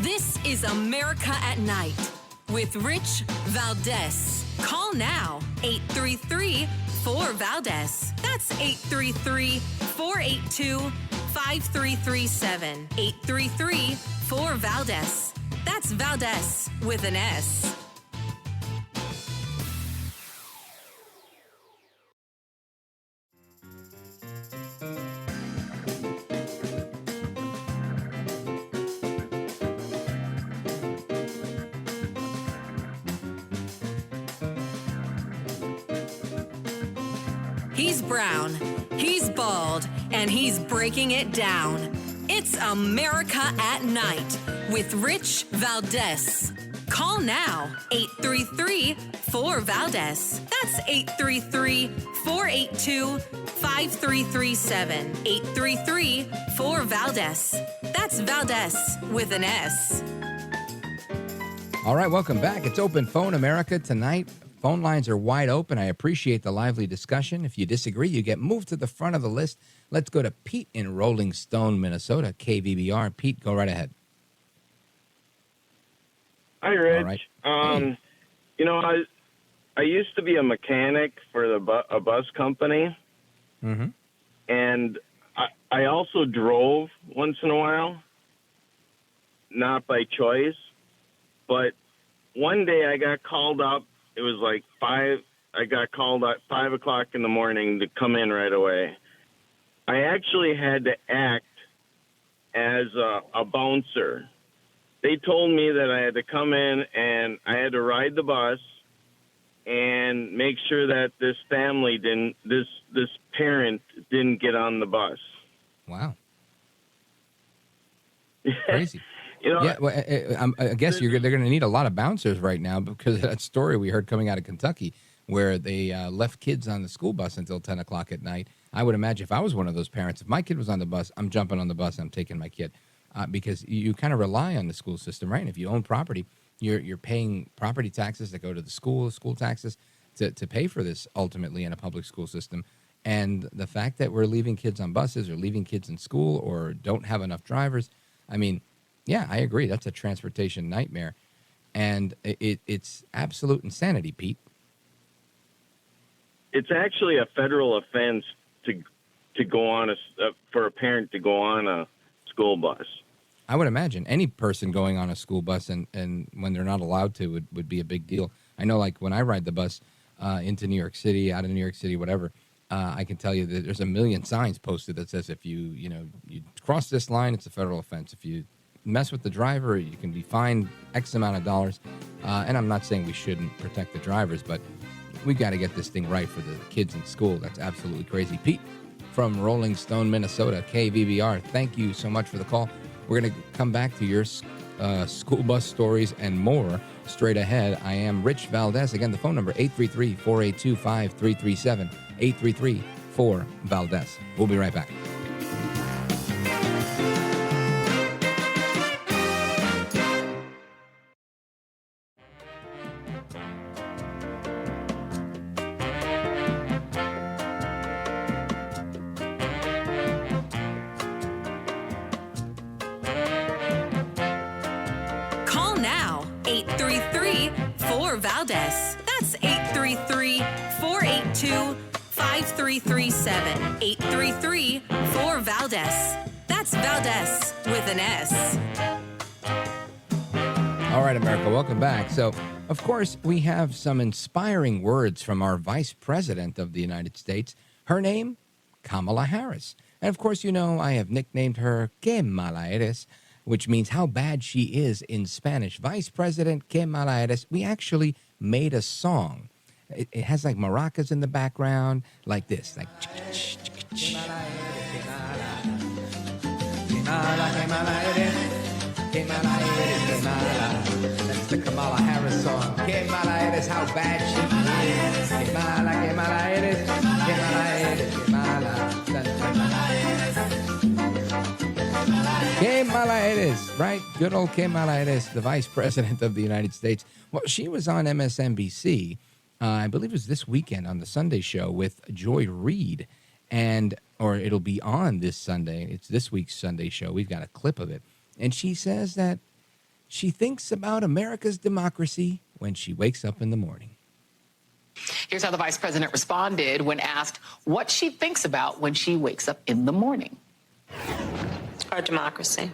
This is America at Night with Rich Valdez. Call now, 833-4-VALDEZ. That's 833-482-5500. 833-4-5337. 833-4-VALDEZ. That's Valdez with an S. He's brown, he's bald, and he's breaking it down. It's America at Night with Rich Valdez. Call now, 833-4-VALDEZ. That's 833-482-5337. 833-4-VALDEZ. That's Valdez with an S. All right, welcome back. It's Open Phone America tonight. Phone lines are wide open. I appreciate the lively discussion. If you disagree, you get moved to the front of the list. Let's go to Pete in Rolling Stone, Minnesota, KVBR. Pete, go right ahead. Hi, Rich. All right. You know, I used to be a mechanic for a bus company, Mm-hmm. and I also drove once in a while, not by choice, but one day I got called up. It was like 5. I got called at 5 o'clock in the morning to come in right away. I actually had to act as a bouncer. They told me that I had to come in and I had to ride the bus and make sure that this family this parent didn't get on the bus. Wow. Crazy. You know, yeah, well, I guess they're going to need a lot of bouncers right now because of that story we heard coming out of Kentucky where they left kids on the school bus until 10 o'clock at night. I would imagine if I was one of those parents, if my kid was on the bus, I'm jumping on the bus and I'm taking my kid because you kind of rely on the school system, right? And if you own property, you're paying property taxes that go to the school taxes to pay for this ultimately in a public school system. And the fact that we're leaving kids on buses or leaving kids in school or don't have enough drivers, I mean, yeah, I agree. That's a transportation nightmare. And it's absolute insanity, Pete. it's actually a federal offense to go on for a parent to go on a school bus. I would imagine any person going on a school bus and when they're not allowed to would be a big deal. I know, like, when I ride the bus into New York City, out of New York City, whatever, I can tell you that there's a million signs posted that says if you cross this line, it's a federal offense. If you mess with the driver, you can be fined X amount of dollars. And I'm not saying we shouldn't protect the drivers, but we got to get this thing right for the kids in school. That's absolutely crazy. Pete from Rolling Stone, Minnesota, KVBR, thank you so much for the call. We're going to come back to your school bus stories and more straight ahead. I am Rich Valdez. Again, the phone number, 833-482-5337, 833-4-VALDEZ. We'll be right back. Call now, 833-4-VALDEZ. That's 833-482-5337. 833-4-VALDEZ. That's Valdez with an S. All right, America, welcome back. So, of course, we have some inspiring words from our Vice President of the United States. Her name, Kamala Harris. And, of course, I have nicknamed her Que Mala Eres, which means how bad she is in Spanish. Vice President Que Mala Eres. We actually made a song. It has like maracas in the background, like this, like. That's the Kamala Harris song. Que Mala Eres, how bad she is. Que Mala Eres, Que Mala Eres, Que Mala. Que Mala Eres, right? Good old Que Mala Eres, the Vice President of the United States. Well, she was on MSNBC, I believe it was this weekend on the Sunday show with Joy Reid, or it'll be on this Sunday. It's this week's Sunday show. We've got a clip of it. And she says that she thinks about America's democracy when she wakes up in the morning. Here's how the vice president responded when asked what she thinks about when she wakes up in the morning. our democracy.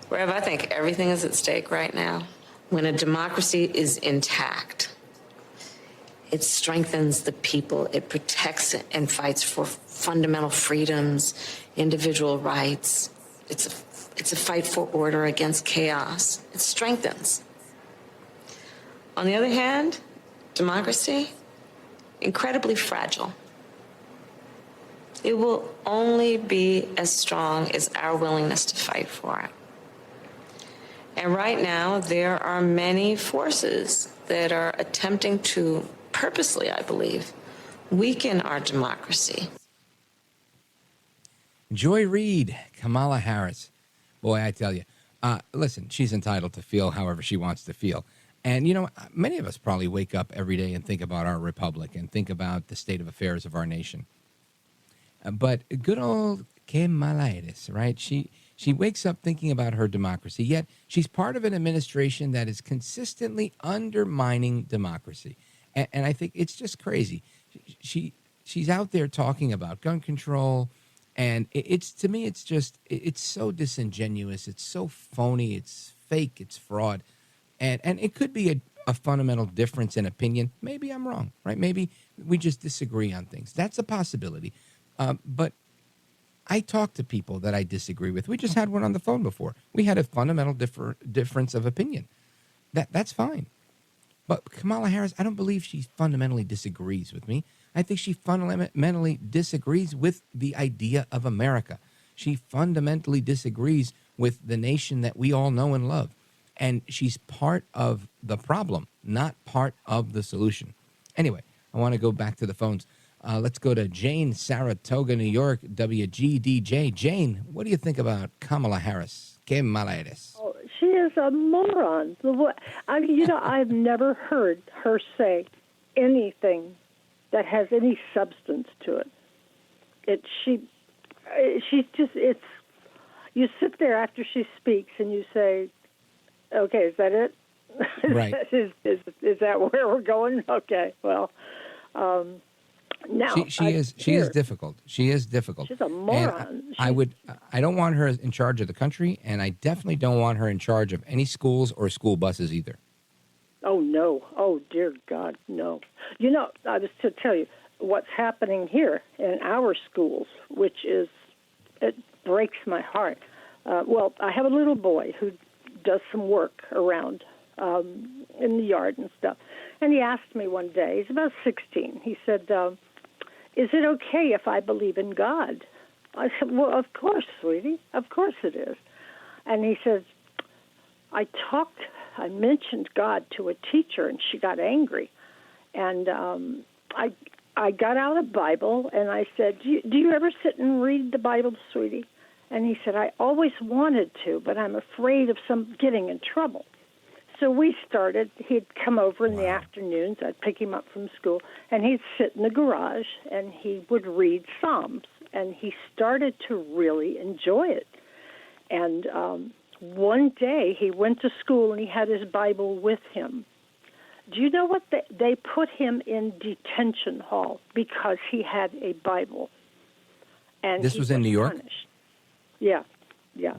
Rev, I think everything is at stake right now. When a democracy is intact, it strengthens the people. It protects and fights for fundamental freedoms, individual rights. It's a fight for order against chaos. It strengthens. On the other hand, democracy, incredibly fragile. It will only be as strong as our willingness to fight for it. And right now, there are many forces that are attempting to purposely, I believe, weaken our democracy. Joy Reid, Kamala Harris. Boy, I tell you, listen, she's entitled to feel however she wants to feel. And, you know, many of us probably wake up every day and think about our republic and think about the state of affairs of our nation. But good old Kamala Harris, right? She wakes up thinking about her democracy, yet she's part of an administration that is consistently undermining democracy. And I think it's just crazy. She's out there talking about gun control, and it's, to me, it's so disingenuous. It's so phony. It's fake. It's fraud. And it could be a fundamental difference in opinion. Maybe I'm wrong, right? Maybe we just disagree on things. That's a possibility. But I talk to people that I disagree with. We just had one on the phone before. We had a fundamental difference of opinion. That's fine. But Kamala Harris, I don't believe she fundamentally disagrees with me. I think she fundamentally disagrees with the idea of America. She fundamentally disagrees with the nation that we all know and love. And she's part of the problem, not part of the solution. Anyway, I want to go back to the phones. Let's go to Jane, Saratoga, New York, WGDJ. Jane, what do you think about Kamala Harris? Kamala Harris. Oh, she is a moron. I've never heard her say anything that has any substance to it. You sit there after she speaks and you say, okay, is that it? Right. is that where we're going? Okay, well, now she is difficult. She is difficult. She's a moron. And I don't want her in charge of the country, and I definitely don't want her in charge of any schools or school buses either. Oh, no. Oh, dear God, no. You know, I was to tell you what's happening here in our schools, which it breaks my heart. Well, I have a little boy who does some work around in the yard and stuff. And he asked me one day, he's about 16, he said, is it okay if I believe in God? I said, well, of course, sweetie, of course it is. And he says, I mentioned God to a teacher, and she got angry. And I got out a Bible, and I said, do you ever sit and read the Bible, sweetie? And he said, I always wanted to, but I'm afraid of getting in trouble. So we started. He'd come over in the afternoons. I'd pick him up from school, and he'd sit in the garage, and he would read Psalms. And he started to really enjoy it. And one day he went to school, and he had his Bible with him. Do you know what? They put him in detention hall because he had a Bible. And this was in New York? Punished. Yeah.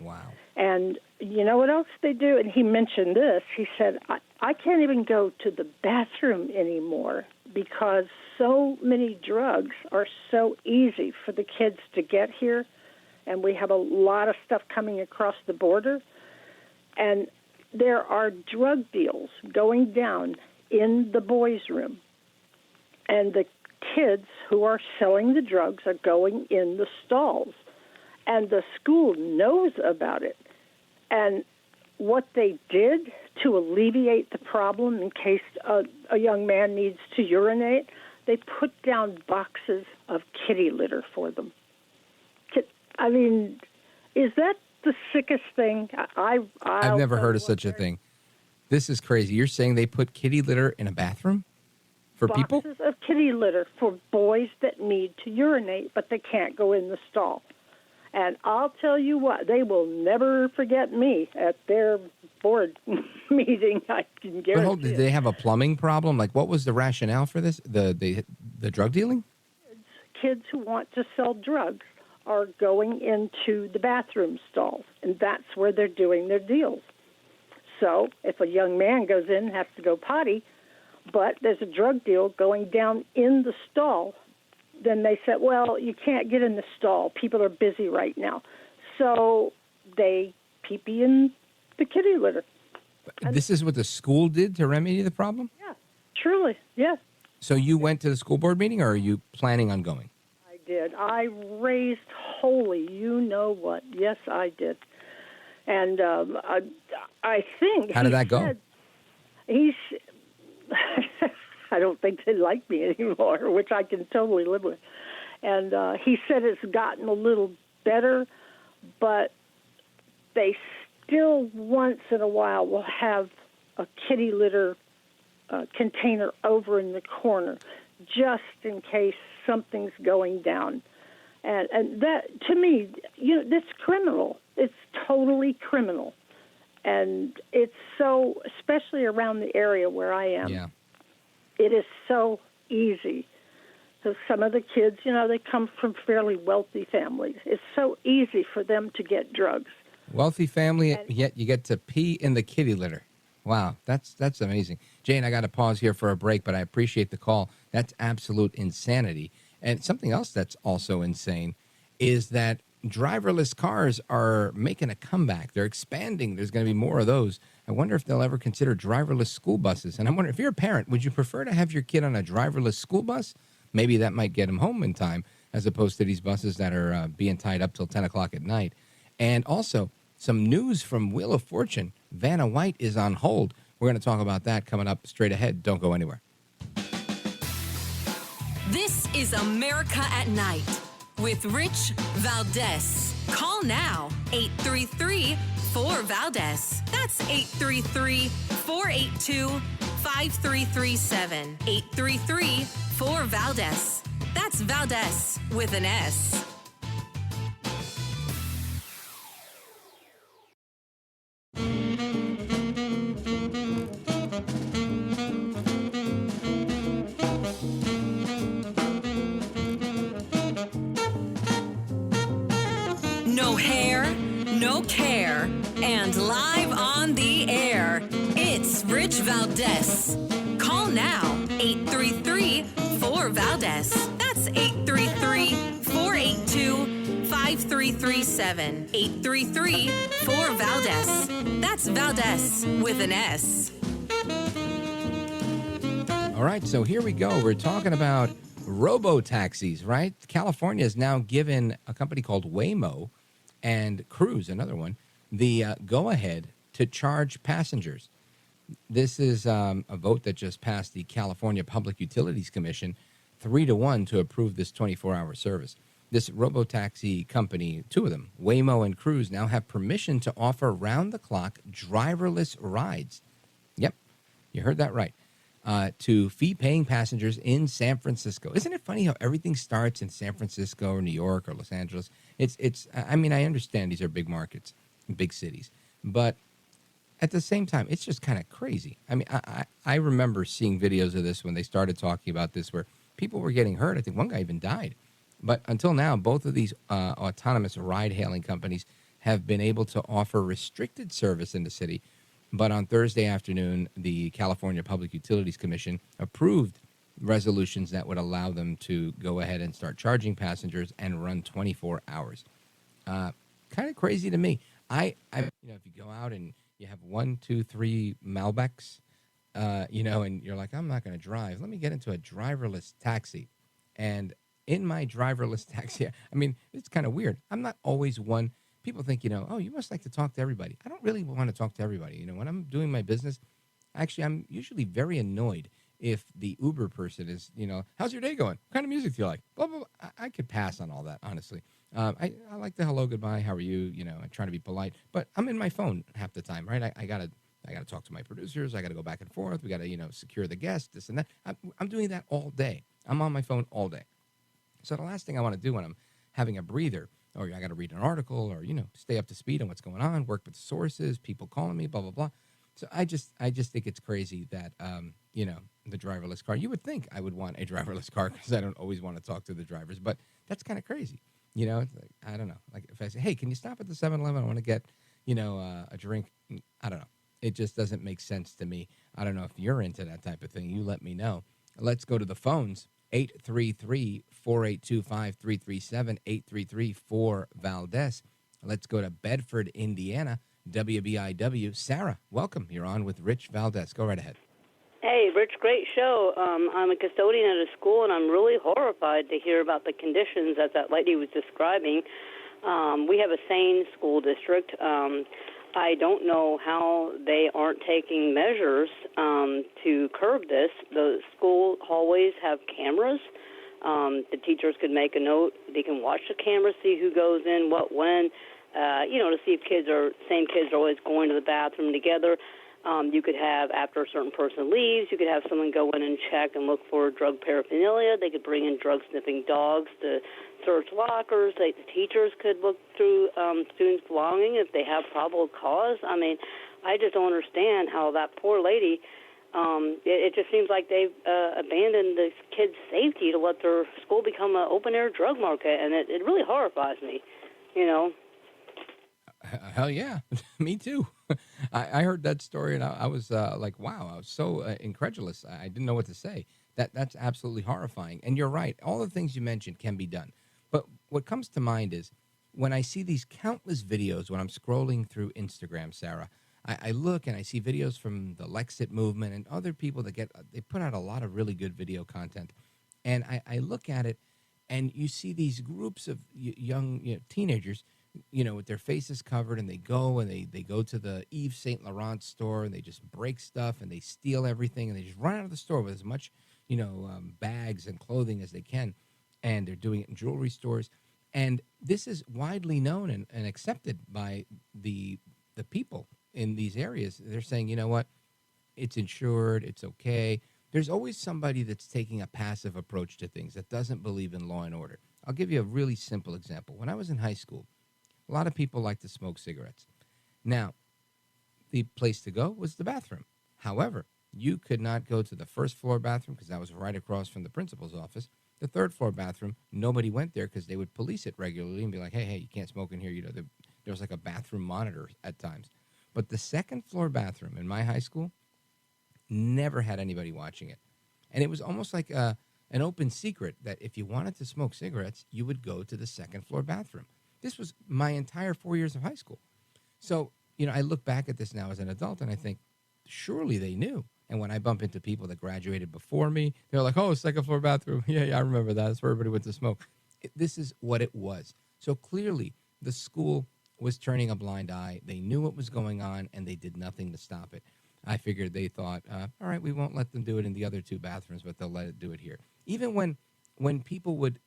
Wow. And you know what else they do? And he mentioned this. He said, I can't even go to the bathroom anymore because so many drugs are so easy for the kids to get here, and we have a lot of stuff coming across the border. And there are drug deals going down in the boys' room. And the kids who are selling the drugs are going in the stalls. And the school knows about it. And what they did to alleviate the problem in case a young man needs to urinate, they put down boxes of kitty litter for them. I mean, is that the sickest thing? I've never heard of such a thing. This is crazy. You're saying they put kitty litter in a bathroom for people? Boxes of kitty litter for boys that need to urinate, but they can't go in the stall. And I'll tell you what, they will never forget me at their board meeting. I can guarantee. But hold, did they have a plumbing problem? Like, what was the rationale for this? The drug dealing? Kids who want to sell drugs are going into the bathroom stalls, and that's where they're doing their deals. So if a young man goes in and has to go potty, but there's a drug deal going down in the stall, then they said, well, you can't get in the stall. People are busy right now. So they pee-pee in the kitty litter. This is what the school did to remedy the problem? Yeah, truly, yes. So you went to the school board meeting, or are you planning on going? I did. I raised holy, you know what. Yes, I did. And I think... How did that go? He's... I don't think they like me anymore, which I can totally live with. And he said it's gotten a little better, but they still once in a while will have a kitty litter container over in the corner just in case something's going down. And that, to me, that's criminal. It's totally criminal. And it's so, especially around the area where I am, it is so easy. So some of the kids, they come from fairly wealthy families. It's so easy for them to get drugs. Wealthy family, yet you get to pee in the kitty litter. Wow, that's amazing. Jane, I got to pause here for a break, but I appreciate the call. That's absolute insanity. And something else that's also insane is that driverless cars are making a comeback. They're expanding. There's going to be more of those. I wonder if they'll ever consider driverless school buses. And I'm wondering, if you're a parent, would you prefer to have your kid on a driverless school bus? Maybe that might get him home in time, as opposed to these buses that are being tied up till 10 o'clock at night. And also, some news from Wheel of Fortune. Vanna White is on hold. We're going to talk about that coming up straight ahead. Don't go anywhere. This is America at Night with Rich Valdez. Call now, 833-4VALDEZ. That's 833-482-5337. 833-4VALDEZ. That's Valdez with an S. No hair, no care, and live on the air, it's Rich Valdez. Call now, 833-4VALDEZ. That's 833-482-5337. 833-4VALDEZ. That's Valdez with an S. All right, so here we go. We're talking about robo-taxis, right? California has now given a company called Waymo and Cruise, another one, the go-ahead to charge passengers. This is a vote that just passed the California Public Utilities Commission 3-1 to approve this 24-hour service. This robo-taxi company, two of them, Waymo and Cruise, now have permission to offer round-the-clock driverless rides. Yep, you heard that right. To fee-paying passengers in San Francisco. Isn't it funny how everything starts in San Francisco or New York or Los Angeles? I mean, I understand these are big markets, big cities, but at the same time, it's just kind of crazy. I mean, I remember seeing videos of this when they started talking about this where people were getting hurt. I think one guy even died. But until now, both of these autonomous ride-hailing companies have been able to offer restricted service in the city. But on Thursday afternoon, the California Public Utilities Commission approved resolutions that would allow them to go ahead and start charging passengers and run 24 hours. Kind of crazy to me. If you go out and you have 1, 2, 3 Malbecs, and you're like, I'm not going to drive. Let me get into a driverless taxi. And in my driverless taxi, I mean, it's kind of weird. I'm not always one. People think, oh, you must like to talk to everybody. I don't really want to talk to everybody. When I'm doing my business, actually, I'm usually very annoyed if the Uber person is, how's your day going? What kind of music do you like? Blah, blah, blah. I could pass on all that, honestly. I like the hello, goodbye, how are you? I try to be polite, but I'm in my phone half the time, right? I gotta talk to my producers. I gotta go back and forth. We gotta, secure the guest, this and that. I'm doing that all day. I'm on my phone all day. So the last thing I want to do when I'm having a breather, or I got to read an article, or stay up to speed on what's going on, work with sources, people calling me, blah blah blah. So I just think it's crazy that the driverless car. You would think I would want a driverless car because I don't always want to talk to the drivers, but that's kind of crazy. You know, it's like, I don't know. Like if I say, hey, can you stop at the 7-Eleven? I want to get, a drink. I don't know. It just doesn't make sense to me. I don't know if you're into that type of thing. You let me know. Let's go to the phones. 833-482-5337, 833-4-VALDEZ. Let's go to Bedford, Indiana, WBIW. Sarah, welcome. You're on with Rich Valdez. Go right ahead. Hey, Rich, great show. I'm a custodian at a school, and I'm really horrified to hear about the conditions that lady was describing. We have a sane school district. I don't know how they aren't taking measures to curb this. The school hallways have cameras. The teachers could make a note. They can watch the camera, see who goes in, what, when, to see if same kids are always going to the bathroom together. You could have, after a certain person leaves, you could have someone go in and check and look for drug paraphernalia. They could bring in drug-sniffing dogs to search lockers. The teachers could look through students' belongings if they have probable cause. I mean, I just don't understand how that poor lady, it just seems like they've abandoned the kids' safety to let their school become an open-air drug market, and it really horrifies me, Hell yeah. Me too. I heard that story and I was like, wow, I was so incredulous. I didn't know what to say. That's absolutely horrifying. And you're right. All the things you mentioned can be done. But what comes to mind is when I see these countless videos, when I'm scrolling through Instagram, Sarah, I look and I see videos from the Lexit movement and other people they put out a lot of really good video content. And I look at it and you see these groups of young teenagers, with their faces covered, and they go to the Yves Saint Laurent store and they just break stuff and they steal everything and they just run out of the store with as much, bags and clothing as they can. And they're doing it in jewelry stores. And this is widely known and accepted by the people in these areas. They're saying, you know what, it's insured, it's okay. There's always somebody that's taking a passive approach to things that doesn't believe in law and order. I'll give you a really simple example. When I was in high school, a lot of people like to smoke cigarettes. Now, the place to go was the bathroom. However, you could not go to the first floor bathroom because that was right across from the principal's office. The third floor bathroom, nobody went there because they would police it regularly and be like, hey, you can't smoke in here. There was like a bathroom monitor at times. But the second floor bathroom in my high school never had anybody watching it. And it was almost like an open secret that if you wanted to smoke cigarettes, you would go to the second floor bathroom. This was my entire 4 years of high school. So, I look back at this now as an adult and I think, surely they knew. And when I bump into people that graduated before me, they're like, oh, second floor bathroom. Yeah, I remember that. That's where everybody went to smoke. This is what it was. So clearly the school was turning a blind eye. They knew what was going on and they did nothing to stop it. I figured they thought, all right, we won't let them do it in the other two bathrooms, but they'll let it do it here. Even when people would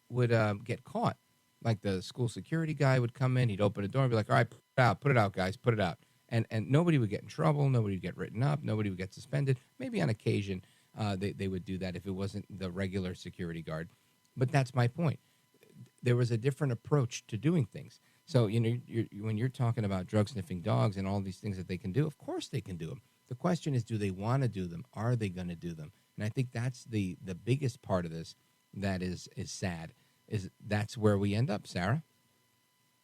get caught, like the school security guy would come in, he'd open the door and be like, all right, put it out, guys, put it out. And nobody would get in trouble. Nobody would get written up. Nobody would get suspended. Maybe on occasion they would do that if it wasn't the regular security guard. But that's my point. There was a different approach to doing things. So, when you're talking about drug-sniffing dogs and all these things that they can do, of course they can do them. The question is, do they want to do them? Are they going to do them? And I think that's the biggest part of this that is sad. That's where we end up, Sarah.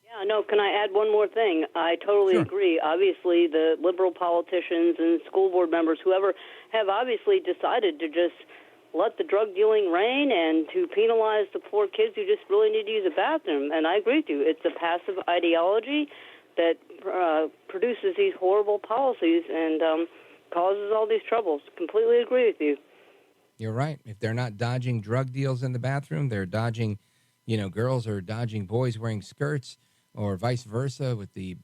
Yeah, no, can I add one more thing? I totally agree. Obviously, the liberal politicians and school board members, whoever, have obviously decided to just let the drug dealing reign and to penalize the poor kids who just really need to use a bathroom. And I agree with you. It's a passive ideology that produces these horrible policies and causes all these troubles. Completely agree with you. You're right. If they're not dodging drug deals in the bathroom, they're dodging, girls are dodging boys wearing skirts or vice versa with the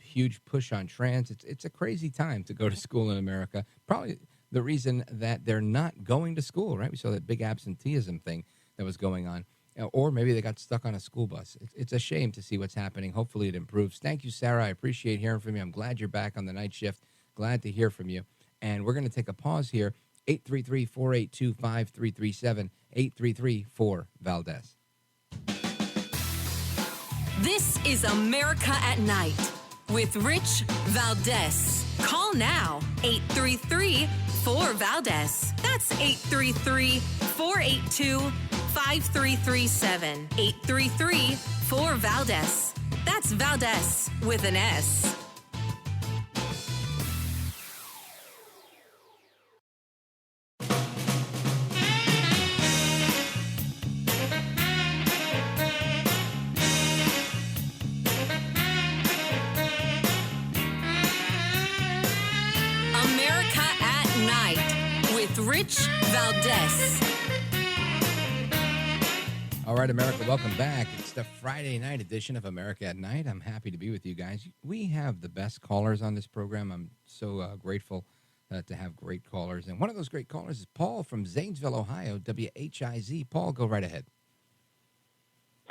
huge push on trans. It's a crazy time to go to school in America. Probably the reason that they're not going to school, right? We saw that big absenteeism thing that was going on. Or maybe they got stuck on a school bus. It's a shame to see what's happening. Hopefully it improves. Thank you, Sarah. I appreciate hearing from you. I'm glad you're back on the night shift. Glad to hear from you. And we're going to take a pause here. 833-482-5337, 833-4-VALDEZ. This is America at Night with Rich Valdez. Call now, 833-4-VALDEZ. That's 833-482-5337, for Valdez. That's Valdez with an S. America at Night with Rich Valdez. All right, America, welcome back. It's the Friday night edition of America at Night. I'm happy to be with you guys. We have the best callers on this program. I'm so grateful to have great callers. And one of those great callers is Paul from Zanesville, Ohio, WHIZ. Paul, go right ahead.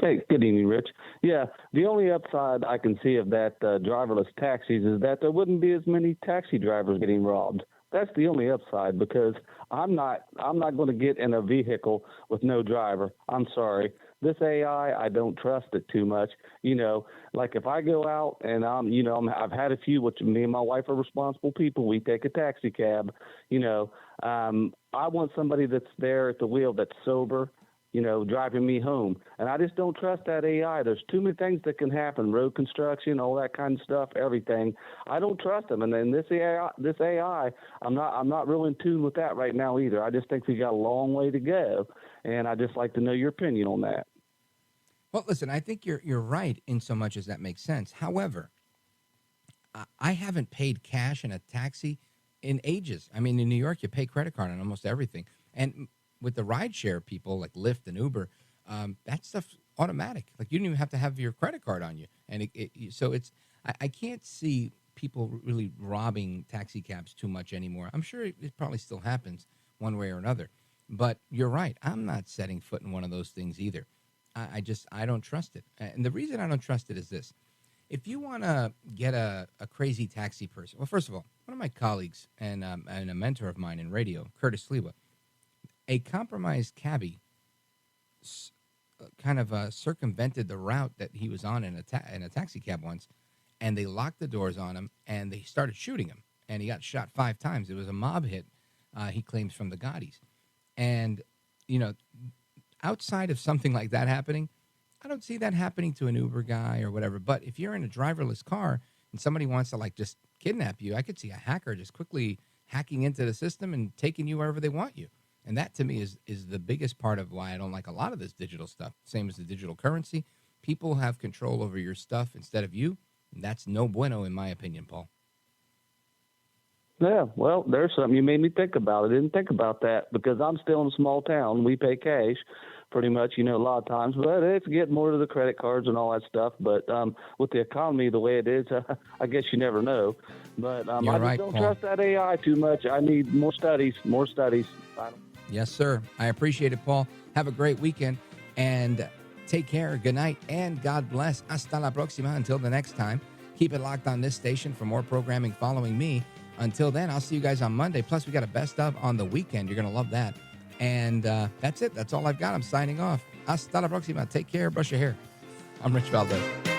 Hey, good evening, Rich. Yeah, the only upside I can see of that driverless taxis is that there wouldn't be as many taxi drivers getting robbed. That's the only upside, because I'm not going to get in a vehicle with no driver. I'm sorry. This AI, I don't trust it too much. You know, like if I go out and I've had a few, which me and my wife are responsible people. We take a taxi cab. You know, I want somebody that's there at the wheel that's sober, you know, driving me home. And I just don't trust that AI. There's too many things that can happen, road construction, all that kind of stuff, everything. I don't trust them. And then this AI, I'm not real in tune with that right now either. I just think we got a long way to go. And I just like to know your opinion on that. Well, listen, I think you're right in so much as that makes sense. However, I haven't paid cash in a taxi in ages. I mean, in New York, you pay credit card on almost everything. And with the rideshare people like Lyft and Uber, that stuff's automatic. Like, you don't even have to have your credit card on you. And so I can't see people really robbing taxi cabs too much anymore. I'm sure it probably still happens one way or another. But you're right. I'm not setting foot in one of those things either. I don't trust it. And the reason I don't trust it is this. If you want to get a crazy taxi person, well, first of all, one of my colleagues and a mentor of mine in radio, Curtis Lewa, a compromised cabbie kind of circumvented the route that he was on in a taxi cab once, and they locked the doors on him, and they started shooting him, and he got shot 5 times. It was a mob hit, he claims, from the Gaudis. And, you know, outside of something like that happening, I don't see that happening to an Uber guy or whatever. But if you're in a driverless car and somebody wants to, like, just kidnap you, I could see a hacker just quickly hacking into the system and taking you wherever they want you. And that, to me, is the biggest part of why I don't like a lot of this digital stuff. Same as the digital currency. People have control over your stuff instead of you. And that's no bueno, in my opinion, Paul. Yeah, well, there's something you made me think about. I didn't think about that because I'm still in a small town. We pay cash pretty much, you know, a lot of times. But it's getting more to the credit cards and all that stuff. But with the economy the way it is, I guess you never know. But I just don't trust that AI too much. I need more studies. Yes, sir. I appreciate it, Paul. Have a great weekend and take care. Good night and God bless. Hasta la próxima. Until the next time, keep it locked on this station for more programming following me. Until then, I'll see you guys on Monday. Plus, we got a best of on the weekend. You're going to love that. And that's it. That's all I've got. I'm signing off. Hasta la próxima. Take care. Brush your hair. I'm Rich Valdez.